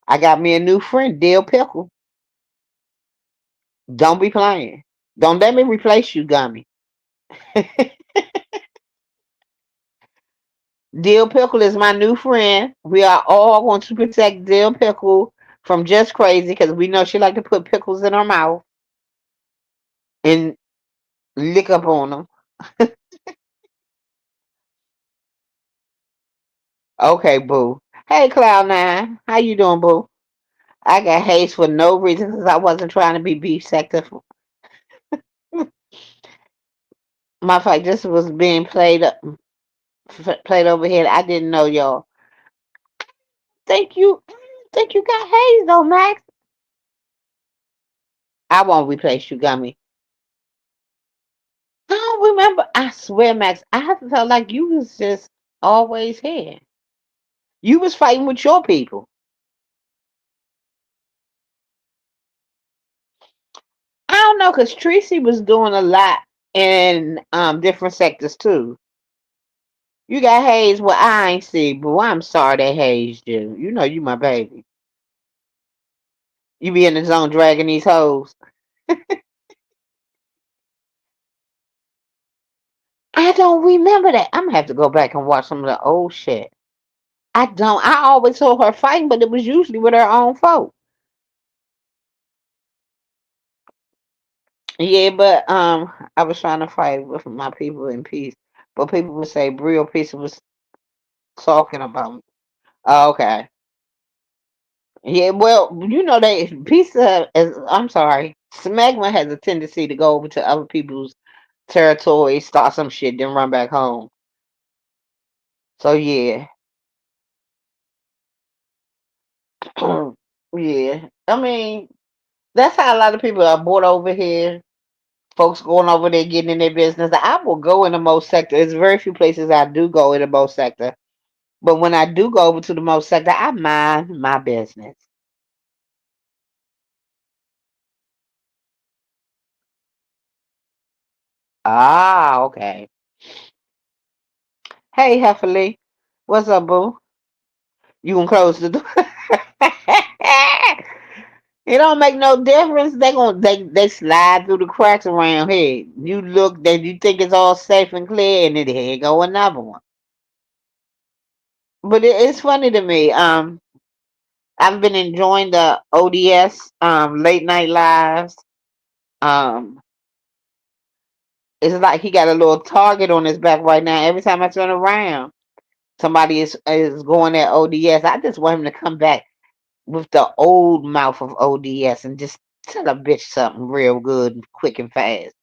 I got me a new friend, Dill Pickle. Don't be playing. Don't let me replace you, Gummy. Dill Pickle is my new friend. We are all going to protect Dill Pickle from Just Crazy because we know she like to put pickles in her mouth and lick up on them. Okay, boo. Hey, Cloud9. How you doing, boo? I got haste for no reason because I wasn't trying to be beef sector. My fact, this was being played over here. I didn't know, y'all. Think you think you got haze though, Max? I won't replace you, Gummy. I don't remember. I swear, Max, I felt like you was just always here. You was fighting with your people. I don't know, cause Tracy was doing a lot in different sectors too. You got Hayes, well I ain't see, but I'm sorry they hazed you. You know you my baby. You be in the zone dragging these hoes. I don't remember that. I'm gonna have to go back and watch some of the old shit. I don't. I always saw her fighting, but it was usually with her own folk. Yeah, but I was trying to fight with my people in peace, but people would say real peace was talking about me. Oh, okay. Yeah, well, you know they pizza is. I'm sorry, smegma has a tendency to go over to other people's territory, start some shit, then run back home. So yeah, yeah. I mean, that's how a lot of people are brought over here. Folks going over there getting in their business. I will go in the most sector. There's very few places I do go in the most sector. But when I do go over to the most sector, I mind my business. Ah, okay. Hey, Heffley. What's up, boo? You gonna close the door? It don't make no difference. They slide through the cracks around here. You look, then you think it's all safe and clear, and then here go another one. But it's funny to me. I've been enjoying the ODS late night lives. Um, it's like he got a little target on his back right now. Every time I turn around, somebody is going at ODS. I just want him to come back with the old mouth of ODS and just tell a bitch something real good, quick and fast.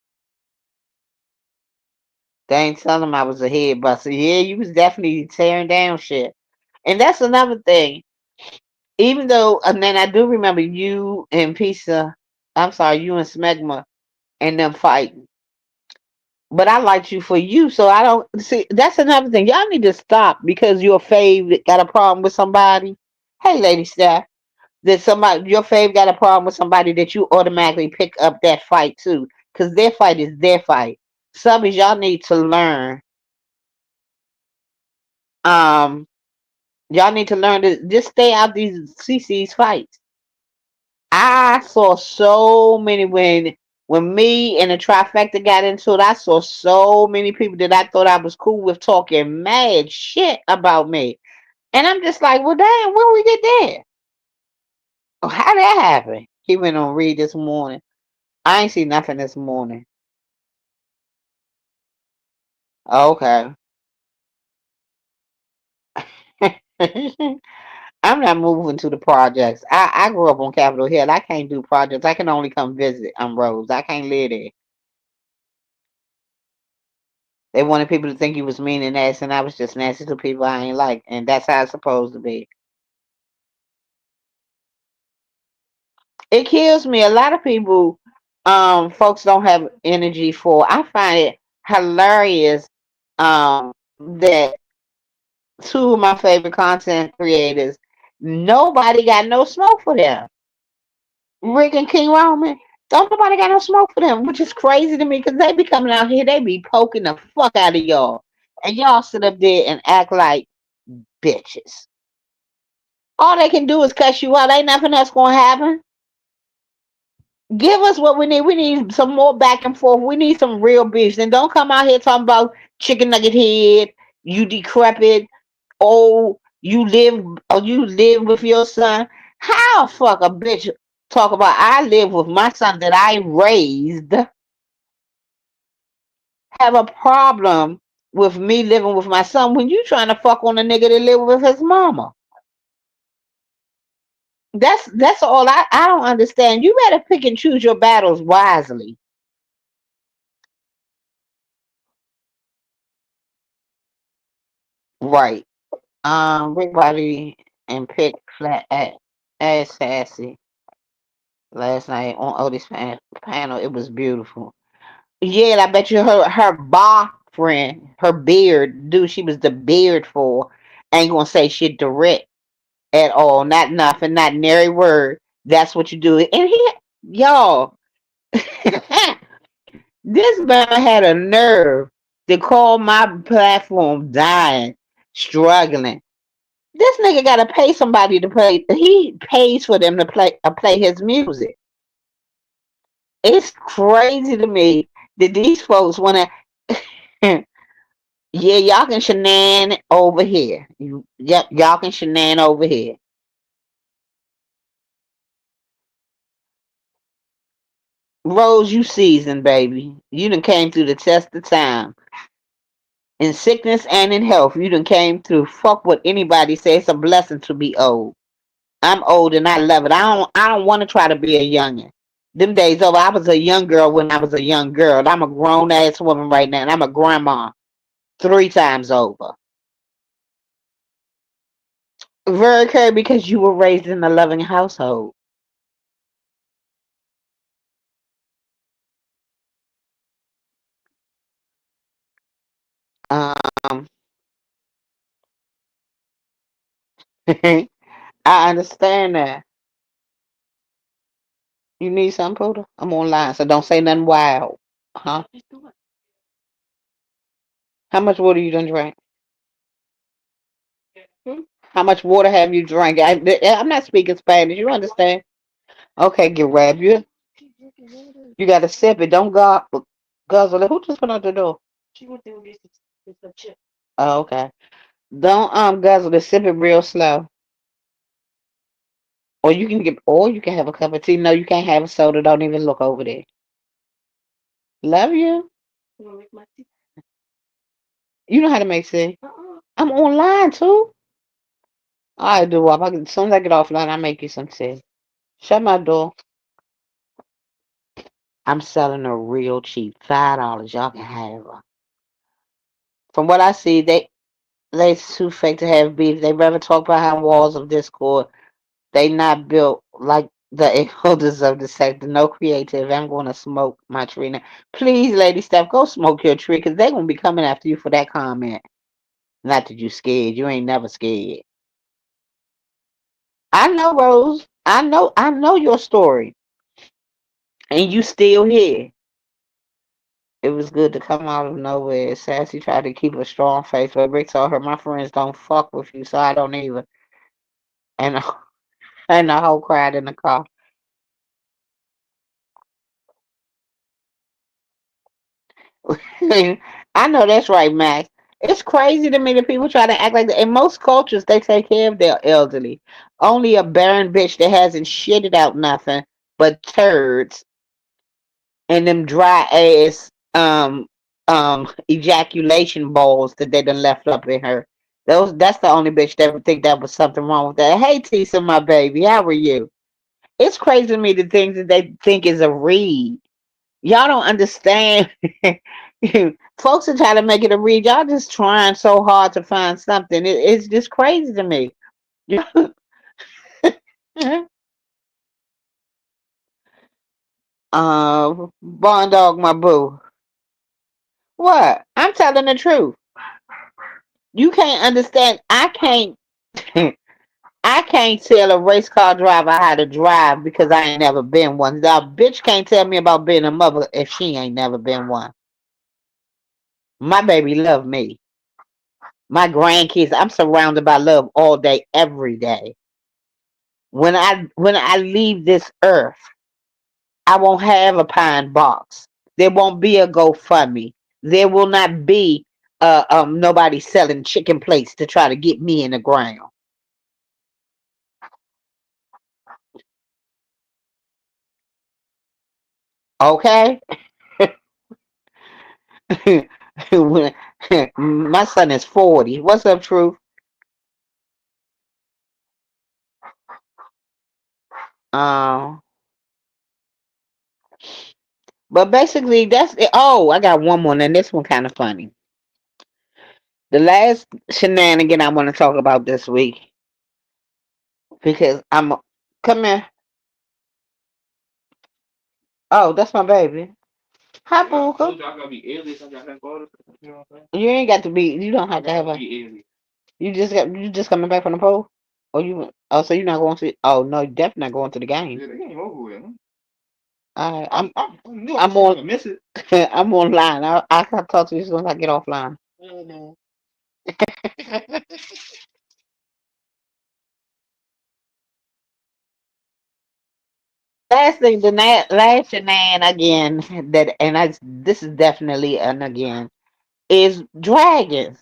They ain't telling him I was a head buster. Yeah, you was definitely tearing down shit. And that's another thing. Even though, and then I do remember you and Pizza, I'm sorry, you and Smegma and them fighting. But I liked you for you, so I don't see. That's another thing. Y'all need to stop because your fave got a problem with somebody. Hey, lady staff, that somebody your fave got a problem with somebody that you automatically pick up that fight too, because their fight is their fight. Subbies, y'all need to learn. Um, y'all need to learn to just stay out these CC's fights. I saw so many when me and the trifecta got into it. I saw so many people that I thought I was cool with talking mad shit about me, and I'm just like, well, damn, when we get there? Oh, how that happen? He went on read this morning. I ain't see nothing this morning. Okay. I'm not moving to the projects. I grew up on Capitol Hill. I can't do projects. I can only come visit. I'm Rose. I can't live there. They wanted people to think you was mean and nasty, and I was just nasty to people I ain't like, and that's how it's supposed to be. It kills me. A lot of people, folks don't have energy for. I find it hilarious, that two of my favorite content creators, nobody got no smoke for them. Rick and King Roman, don't nobody got no smoke for them, which is crazy to me because they be coming out here, they be poking the fuck out of y'all, and y'all sit up there and act like bitches. All they can do is cuss you out. Ain't nothing else gonna happen. Give us what we need. We need some more back and forth. We need some real beef. And don't come out here talking about chicken nugget head. You decrepit. Oh, you live with your son. How fuck a bitch talk about I live with my son that I raised, have a problem with me living with my son when you trying to fuck on a nigga that live with his mama. That's all I don't understand. You better pick and choose your battles wisely. Right. Big body and pick flat ass sassy last night on Otis panel. It was beautiful. Yeah, and I bet you her boyfriend, her beard, dude, she was the beard for, ain't gonna say shit direct at all. Not nothing, not nary word. That's what you do. And y'all, this man had a nerve to call my platform dying, struggling. This nigga gotta pay somebody to play. He pays for them to play his music. It's crazy to me that these folks wanna. Yeah, y'all can shenan over here. Yep, y'all can shenan over here. Rose, you seasoned, baby. You done came through the test of time. In sickness and in health, you done came through. Fuck what anybody says. It's a blessing to be old. I'm old and I love it. I don't want to try to be a youngin'. Them days over. I was a young girl when I was a young girl. I'm a grown ass woman right now, and I'm a grandma three times over. Very clear because you were raised in a loving household. Um, I understand that. You need some, Poodle? I'm online, so don't say nothing wild. Huh? How much water you done drank? How much water have you drank? I'm not speaking Spanish. You understand? Okay, get grab you. You got to sip it. Don't guzzle it. Who just went out the door? Oh, okay. Don't guzzle it. Sip it real slow. Or you can have a cup of tea. No, you can't have a soda. Don't even look over there. Love you. You know how to make tea. I'm online too. I do. As soon as I get offline, I make you some tea. Shut my door. I'm selling her real cheap, $5. Y'all can have her. From what I see, they too fake to have beef. They rather talk behind walls of discord. They not built like The elders of the sect, no creative. I'm going to smoke my tree now. Please, Lady Steph, go smoke your tree because they're going to be coming after you for that comment. Not that you scared. You ain't never scared. I know, Rose. I know your story. And you still here. It was good to come out of nowhere. Sassy tried to keep a strong face, but Rick told her, my friends don't fuck with you, so I don't either. And, and the whole cried in the car. I know that's right, Max. It's crazy to me that people try to act like that. In most cultures, they take care of their elderly. Only a barren bitch that hasn't shitted out nothing but turds and them dry ass ejaculation balls that they done left up in her. That's the only bitch that would think that was something wrong with that. Hey Tisa, my baby, how are you? It's crazy to me the things that they think is a read. Y'all don't understand. Folks are trying to make it a read. Y'all just trying so hard to find something. It's just crazy to me. Bond dog, my boo. What? I'm telling the truth. You can't understand. I can't. I can't tell a race car driver how to drive because I ain't never been one. The bitch can't tell me about being a mother if she ain't never been one. My baby love me. My grandkids, I'm surrounded by love all day, every day. When I leave this earth, I won't have a pine box. There won't be a GoFundMe. There will not be nobody selling chicken plates to try to get me in the ground. Okay? When- my son is 40. What's up, Truth? Um, but basically, that's it. Oh, I got one more, and this one kind of funny. The last shenanigan I want to talk about this week because I'm. Come here. Oh, that's my baby. Hi, Booka. You ain't got to be. You don't have to have a. You just coming back from the poll. Or you? Oh, so you're not going to? Oh no, you're definitely not going to the game. I'm on. I'm online. I can talk to you as soon as I get offline. Last thing, last shenan again that, and this is definitely an again is dragons.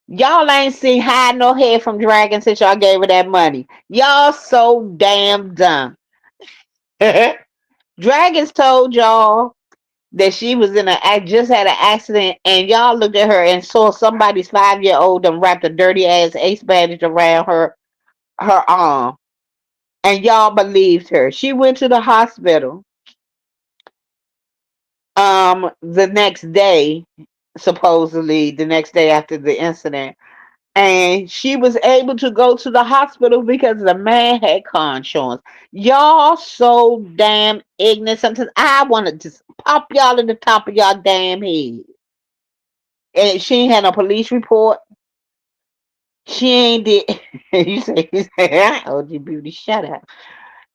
Y'all ain't seen hide no head from dragons since y'all gave her that money. Y'all so damn dumb. Dragons told y'all that she was in just had an accident, and y'all looked at her and saw somebody's 5-year old and wrapped a dirty ass ace bandage around her arm, and y'all believed her. She went to the hospital the next day, supposedly the next day after the incident, and she was able to go to the hospital because the man had car insurance. Y'all so damn ignorant. Sometimes I want to just pop y'all in the top of y'all damn head. And she ain't had no police report. She ain't did. You say, "Oh, you beauty, shut up."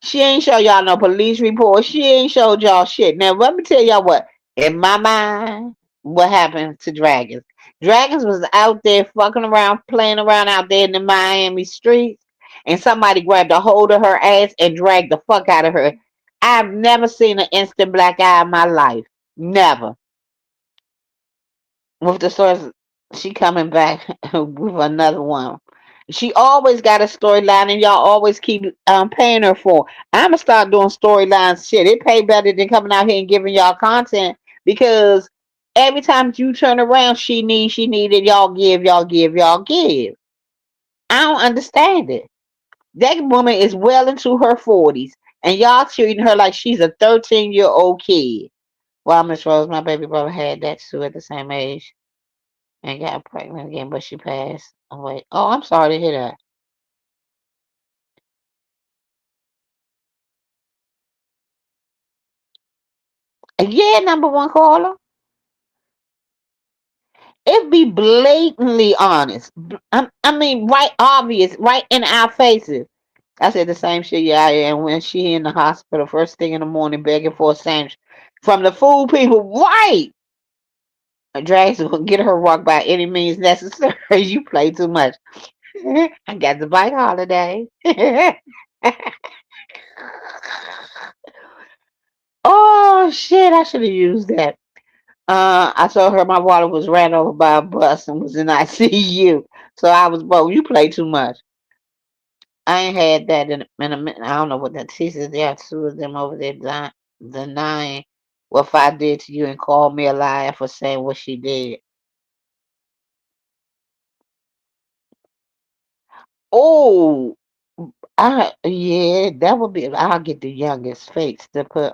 She ain't show y'all no police report. She ain't showed y'all shit. Now let me tell y'all what. In my mind, what happened to Dragons? Dragons was out there fucking around, playing around out there in the Miami streets, and somebody grabbed a hold of her ass and dragged the fuck out of her. I've never seen an instant black eye in my life. Never. With the stories, she coming back with another one. She always got a storyline, and y'all always keep paying her for. I'ma start doing storylines. Shit, it pay better than coming out here and giving y'all content because every time you turn around, she needed y'all give, y'all give, y'all give. I don't understand it. That woman is well into her 40s, and y'all treating her like she's a 13-year-old kid. Well, Miss Rose, my baby brother had that too at the same age and got pregnant again, but she passed away. Oh, I'm sorry to hear that. Yeah, number one caller. It be blatantly honest. I mean, right obvious, right in our faces. I said the same shit, yeah, and when she in the hospital first thing in the morning begging for a sandwich from the food people, right? Drags will get her walk by any means necessary. You play too much. I got the bike holiday. Oh shit, I should have used that. I told her my water was ran over by a bus and was in ICU. So I was broke. You play too much. I ain't had that in a minute. I don't know what that. She said there are two of them over there denying what I did to you and called me a liar for saying what she did. Oh, yeah, that would be. I'll get the youngest face to put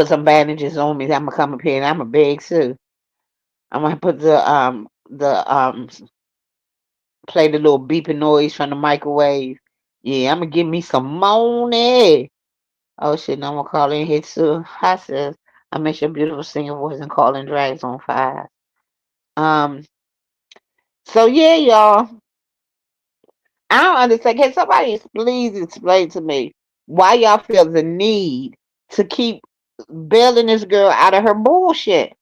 some bandages on me. I'm gonna come up here and I'm a beg too. I'm gonna put the play the little beeping noise from the microwave. Yeah, I'm gonna give me some money. Oh shit, no, I'm gonna call in here too. Hi sis. I miss your beautiful singing voice and calling drags on fire. Um, so yeah, y'all. I don't understand. Can somebody please explain to me why y'all feel the need to keep bailing this girl out of her bullshit?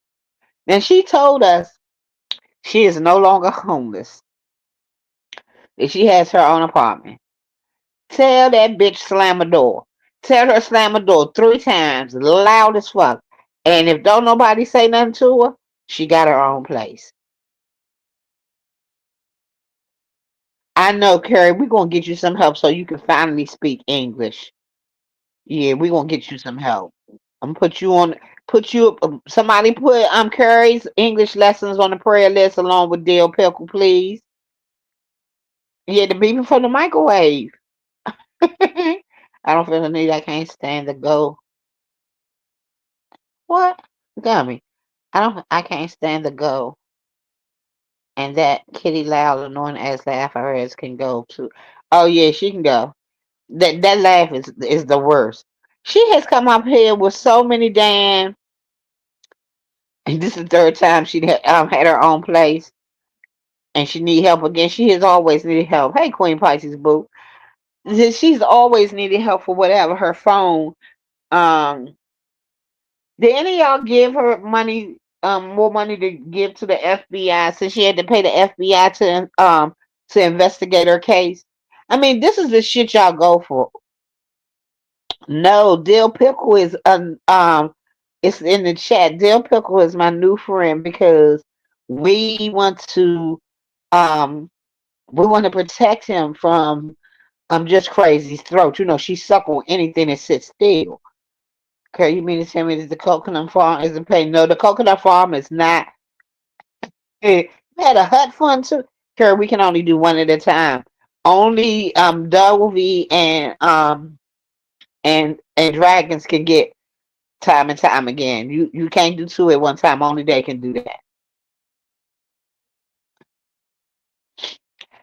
And she told us she is no longer homeless. That she has her own apartment. Tell that bitch slam a door. Tell her slam a door 3 times, loud as fuck. And if don't nobody say nothing to her, she got her own place. I know, Carrie, we're gonna get you some help so you can finally speak English. Yeah, we're gonna get you some help. I'm gonna put you somebody put Carrie's English lessons on the prayer list along with Dale Pickle, please. Yeah, the beeping from the microwave. I don't feel the need. I can't stand the go. What? Gummy. I can't stand the go. And that Kitty Loud annoying ass laugh of hers can go too. Oh yeah, she can go. That laugh is the worst. She has come up here with so many damn. And this is the third time she had her own place, and she need help again. She has always needed help. Hey, Queen Pisces boo. She's always needed help for whatever her phone. Um, did any of y'all give her money, more money to give to the FBI since she had to pay the FBI to investigate her case? I mean, this is the shit y'all go for. No, Dill Pickle is it's in the chat. Dill Pickle is my new friend because we want to um we want to protect him from just crazy's throat. You know, she suck on anything that sits still. Okay, you mean to tell me that the coconut farm isn't paying? No, the coconut farm is not. We had a hut fund too. Sure, we can only do one at a time. Only Dovey and Dragons can get time and time again. You can't do two at one time. Only they can do that.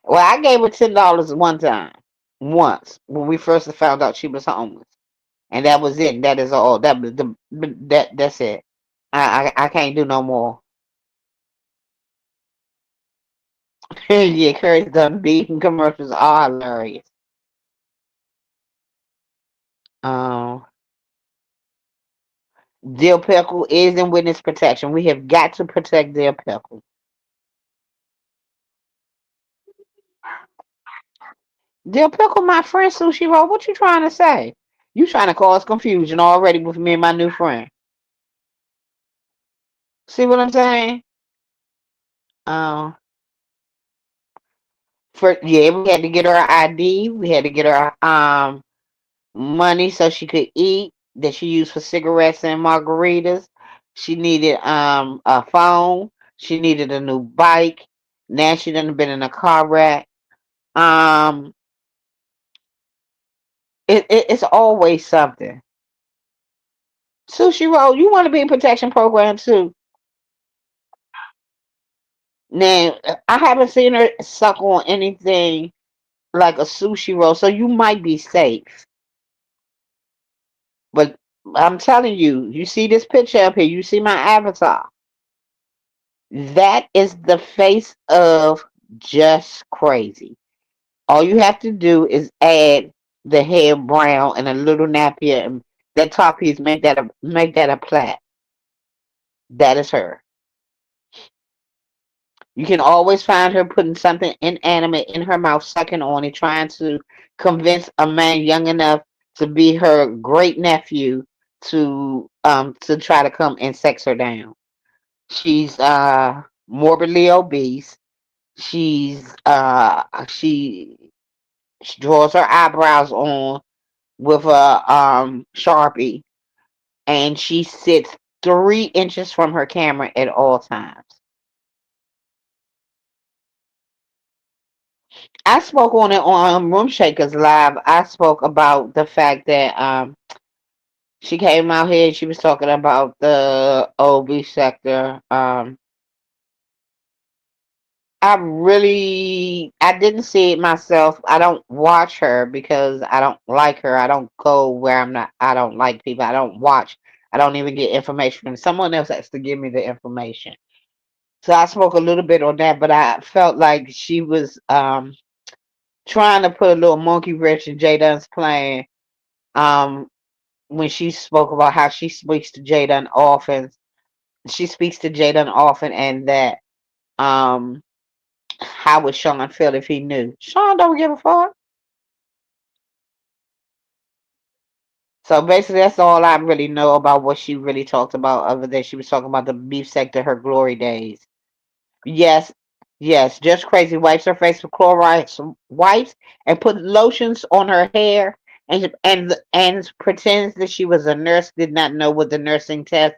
Well, I gave her $10 one time, once when we first found out she was homeless, and that was it. That is all. That's it. I can't do no more. Yeah, Curry's done beating commercials are hilarious. Um, Dill Pickle is in witness protection. We have got to protect Dill Pickle. Dill Pickle, my friend Sushi Roll, what you trying to say? You trying to cause confusion already with me and my new friend. See what I'm saying? Um, yeah, we had to get her ID. We had to get her money so she could eat that she used for cigarettes and margaritas. She needed a phone. She needed a new bike. Now she done been in a car wreck. Um, it's always something. Sushi Roll, you want to be in protection program too? Now I haven't seen her suck on anything like a sushi roll, so you might be safe. But I'm telling you, you see this picture up here, you see my avatar. That is the face of just crazy. All you have to do is add the hair brown and a little nappy and that top piece, make that a plait. That is her. You can always find her putting something inanimate in her mouth, sucking on it, trying to convince a man young enough to be her great nephew to try to come and sex her down. She's morbidly obese. She draws her eyebrows on with a sharpie, and she sits 3 inches from her camera at all times. I spoke on it on Room Shakers Live. I spoke about the fact that she came out here and she was talking about the OB sector. I didn't see it myself. I don't watch her because I don't like her. I don't go where I'm not. I don't like people. I don't watch. I don't even get information from someone else has to give me the information. So I spoke a little bit on that, but I felt like she was trying to put a little monkey wrench in Jaden's plan um, when she spoke about how she speaks to Jaden often. She speaks to Jaden often, and that um, how would Sean feel if he knew? Sean don't give a fuck. So basically, that's all I really know about what she really talked about, other than she was talking about the beef sector, her glory days. Yes, yes, just crazy. Wipes her face with Clorox wipes and put lotions on her hair, and pretends that she was a nurse. Did not know what the nursing test,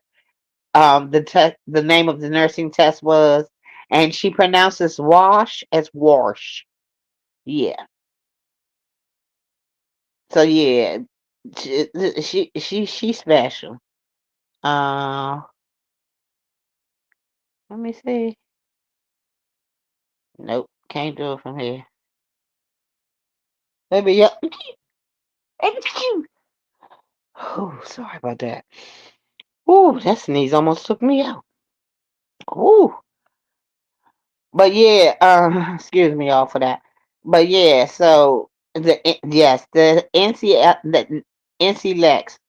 the name of the nursing test was, and she pronounces wash as wash. Yeah. So yeah, she's special. Uh, Let me see. Nope, can't do it from here. Maybe yeah. Oh, sorry about that. Ooh, that sneeze almost took me out. Ooh, but yeah. Excuse me all for that. But yeah, so the NC Lex.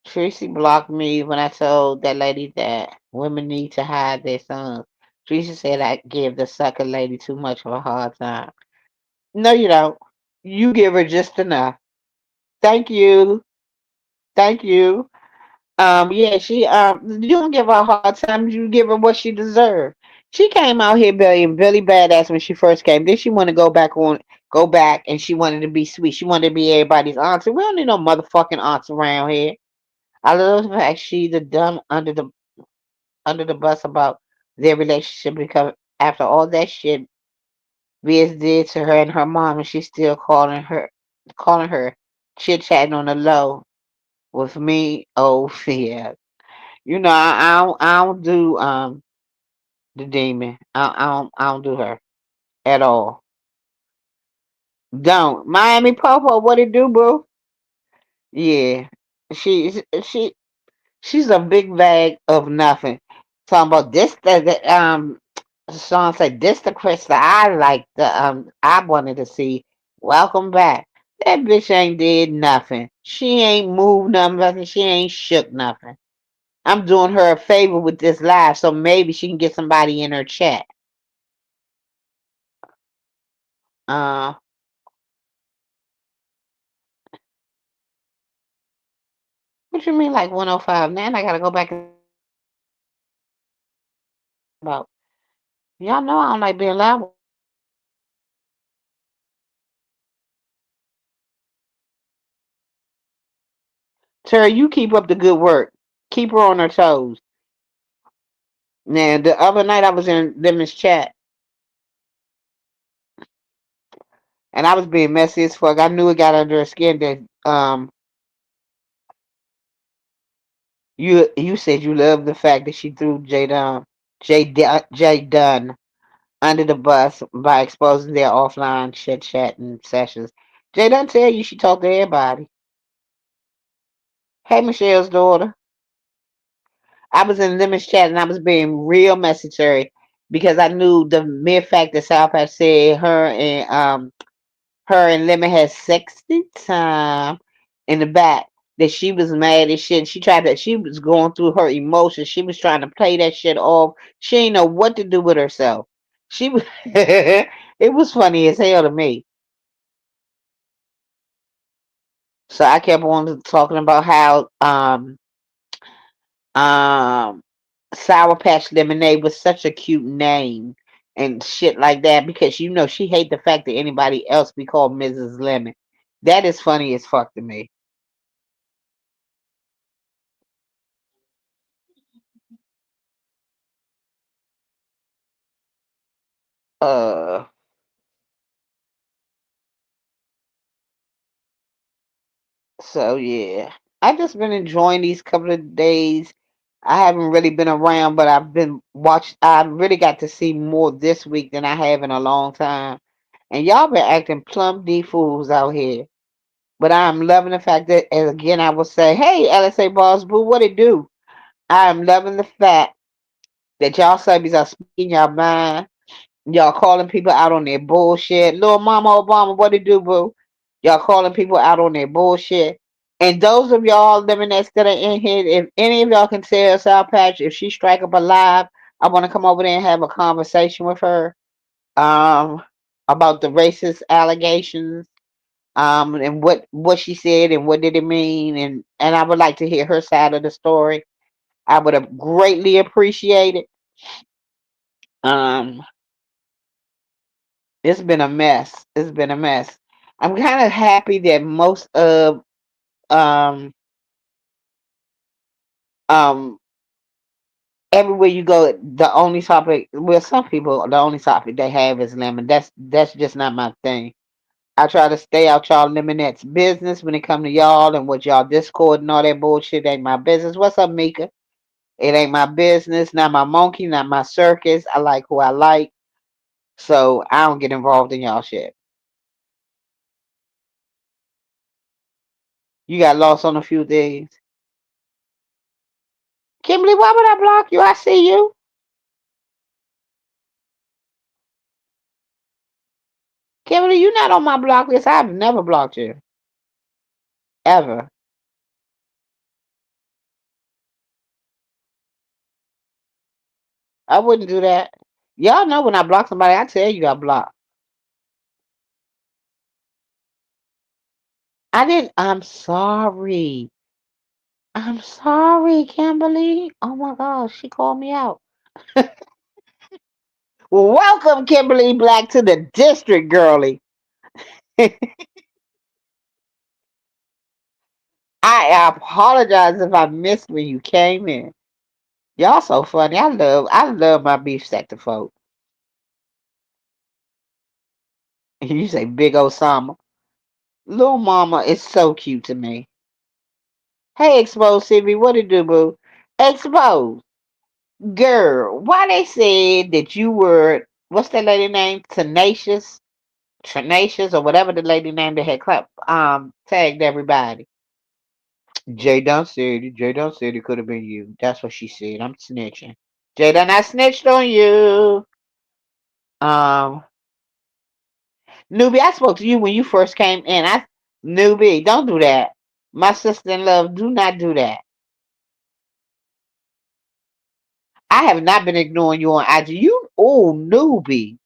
Tracy blocked me when I told that lady that women need to hide their sons. Tracy said I give the sucker lady too much of a hard time. No, you don't. You give her just enough. Thank you. Thank you. Yeah, you don't give her a hard time, you give her what she deserves. She came out here being really badass when she first came. Then she wanna go back and she wanted to be sweet. She wanted to be everybody's auntie. We don't need no motherfucking aunts around here. I love the fact she the dumb under the bus about their relationship because after all that shit Biz did to her and her mom and she's still calling her chit chatting on the low with me. Oh yeah. I don't do the demon. I don't do her at all. Don't Miami Popo. What it do, boo? Yeah, she she she's a big bag of nothing. Talking about this Sean said this the Christa I like I wanted to see. Welcome back. That bitch ain't did nothing. She ain't moved nothing. She ain't shook nothing. I'm doing her a favor with this live, so maybe she can get somebody in her chat. Uh, what you mean like 105? Now I gotta go back and about. Y'all know I don't like being loud. Terry, you keep up the good work. Keep her on her toes. Now the other night I was in Demon's chat and I was being messy as fuck. I knew it got under her skin that you said you loved the fact that she threw Jay Dunn under the bus by exposing their offline chit chatting sessions. Jay Dunn tell you she talked to everybody. Hey, Michelle's daughter. I was in Lemon's chat and I was being real messagey because I knew the mere fact that South had said her and Lemon had sexy time in the back that she was mad as shit. She was going through her emotions. She was trying to play that shit off. She didn't know what to do with herself. She was it was funny as hell to me. So I kept on talking about how um Sour Patch Lemonade was such a cute name and shit like that because she hate the fact that anybody else be called Mrs. Lemon. That is funny as fuck to me. Uh so yeah. I've just been enjoying these couple of days. I haven't really been around, but I really got to see more this week than I have in a long time. And y'all been acting plumb D fools out here. But I'm loving the fact that, and again, I will say, hey, LSA Boss Boo, what it do? I'm loving the fact that y'all subbies are speaking your mind. Y'all calling people out on their bullshit. Little Mama Obama, what it do, boo? Y'all calling people out on their bullshit. And those of y'all living that are in here, if any of y'all can tell South Patch, if she strike up alive, I want to come over there and have a conversation with her um, about the racist allegations and what she said and what did it mean, and I would like to hear her side of the story. I would have greatly appreciated. Um, it's been a mess. It's been a mess. I'm kind of happy that most of um um everywhere you go, the only topic, well, some people the only topic they have is lemon. That's just not my thing. I try to stay out y'all lemonette's business when it come to y'all and what y'all discord and all that bullshit ain't my business. What's up, Mika? It ain't my business, not my monkey, not my circus. I like who I like, so I don't get involved in y'all shit. You got lost on a few things. Kimberly, why would I block you? I see you. Kimberly, you not on my block list. I've never blocked you. Ever. I wouldn't do that. Y'all know when I block somebody, I tell you I block. I didn't. I'm sorry. I'm sorry, Kimberly. Oh my gosh, she called me out. Welcome, Kimberly Black, to the district, girly. I apologize if I missed when you came in. Y'all so funny. I love my beef sector folk. You say big Osama. Little mama is so cute to me. Hey Exposed Subie, what it do, boo? Exposed. Girl, why they said that you were what's that lady name? Tenacious or whatever the lady name that had tagged everybody. Jay Dunn said it could have been you. That's what she said. I'm snitching. Jay Dunn, I snitched on you. Um, Newbie, I spoke to you when you first came in. Newbie, don't do that. My sister in love, do not do that. I have not been ignoring you on IG. You, oh, Newbie,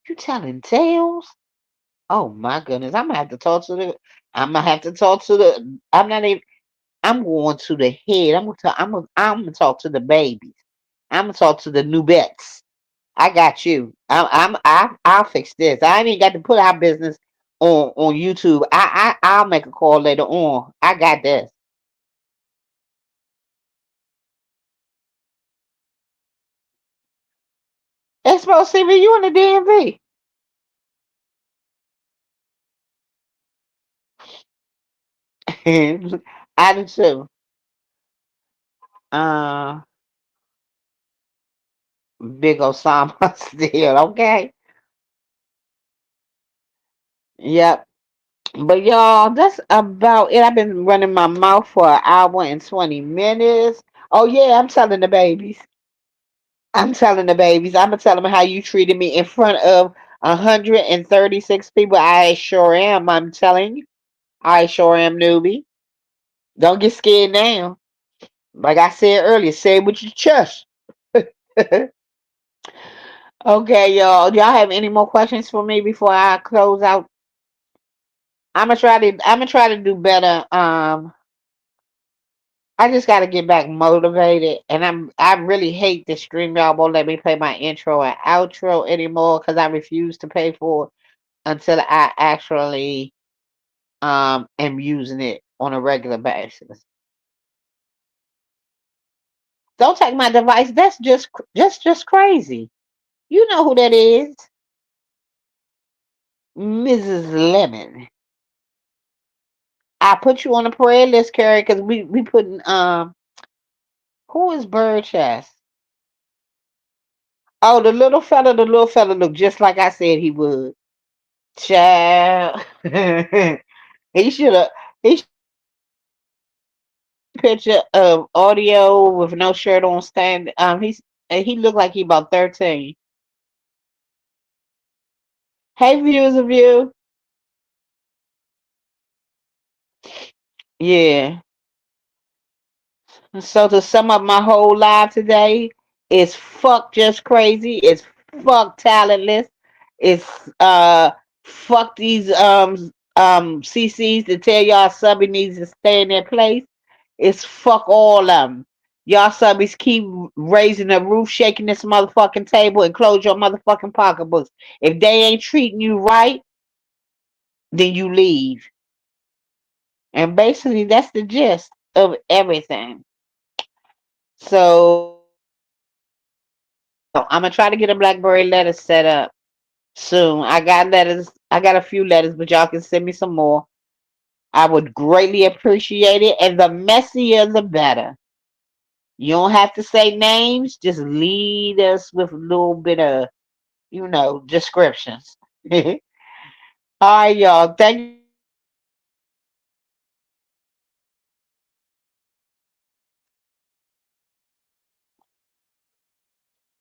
you telling tales? Oh my goodness, I'm gonna have to talk to the. I'm gonna have to talk to the. I'm not even. I'm going to the head. I'm gonna talk to the babies. I'm gonna talk to the new bets. I got you. I'll fix this. I ain't even got to put our business on YouTube. I'll make a call later on. I got this. Expo CV, you in the DMV? I do too. Uh, Big Osama still okay. Yep. But y'all, that's about it. I've been running my mouth for an hour and 20 minutes. Oh yeah, I'm telling the babies. I'm telling the babies. I'm gonna tell them how you treated me in front of 136 people. I sure am. I'm telling you. I sure am, newbie. Don't get scared now. Like I said earlier, say it with your chest. Okay, y'all. Y'all have any more questions for me before I close out? I'm gonna try to do better. I just gotta get back motivated, and I really hate this stream. Y'all won't let me play my intro and outro anymore because I refuse to pay for it until I actually am using it on a regular basis. Don't take my device. That's just crazy. You know who that is, Mrs. Lemon. I put you on a prayer list, Carrie, because we putting who is Bird Chest? Oh, the little fella looked just like I said he would. Child. he should have he should picture of audio with no shirt on stand. He looked like he about 13. Hey viewers of you. Yeah. So to sum up my whole life today, it's fuck just crazy. It's fuck talentless. It's fuck these CCs to tell y'all Subby needs to stay in their place. It's fuck all of them. Y'all subbies keep raising the roof, shaking this motherfucking table, and close your motherfucking pocketbooks. If they ain't treating you right, then you leave. And basically, that's the gist of everything. So I'm gonna try to get a BlackBerry letter set up soon. I got letters. I got a few letters, but y'all can send me some more. I would greatly appreciate it, and the messier the better. You don't have to say names. Just lead us with a little bit of, descriptions. All right, y'all. Thank you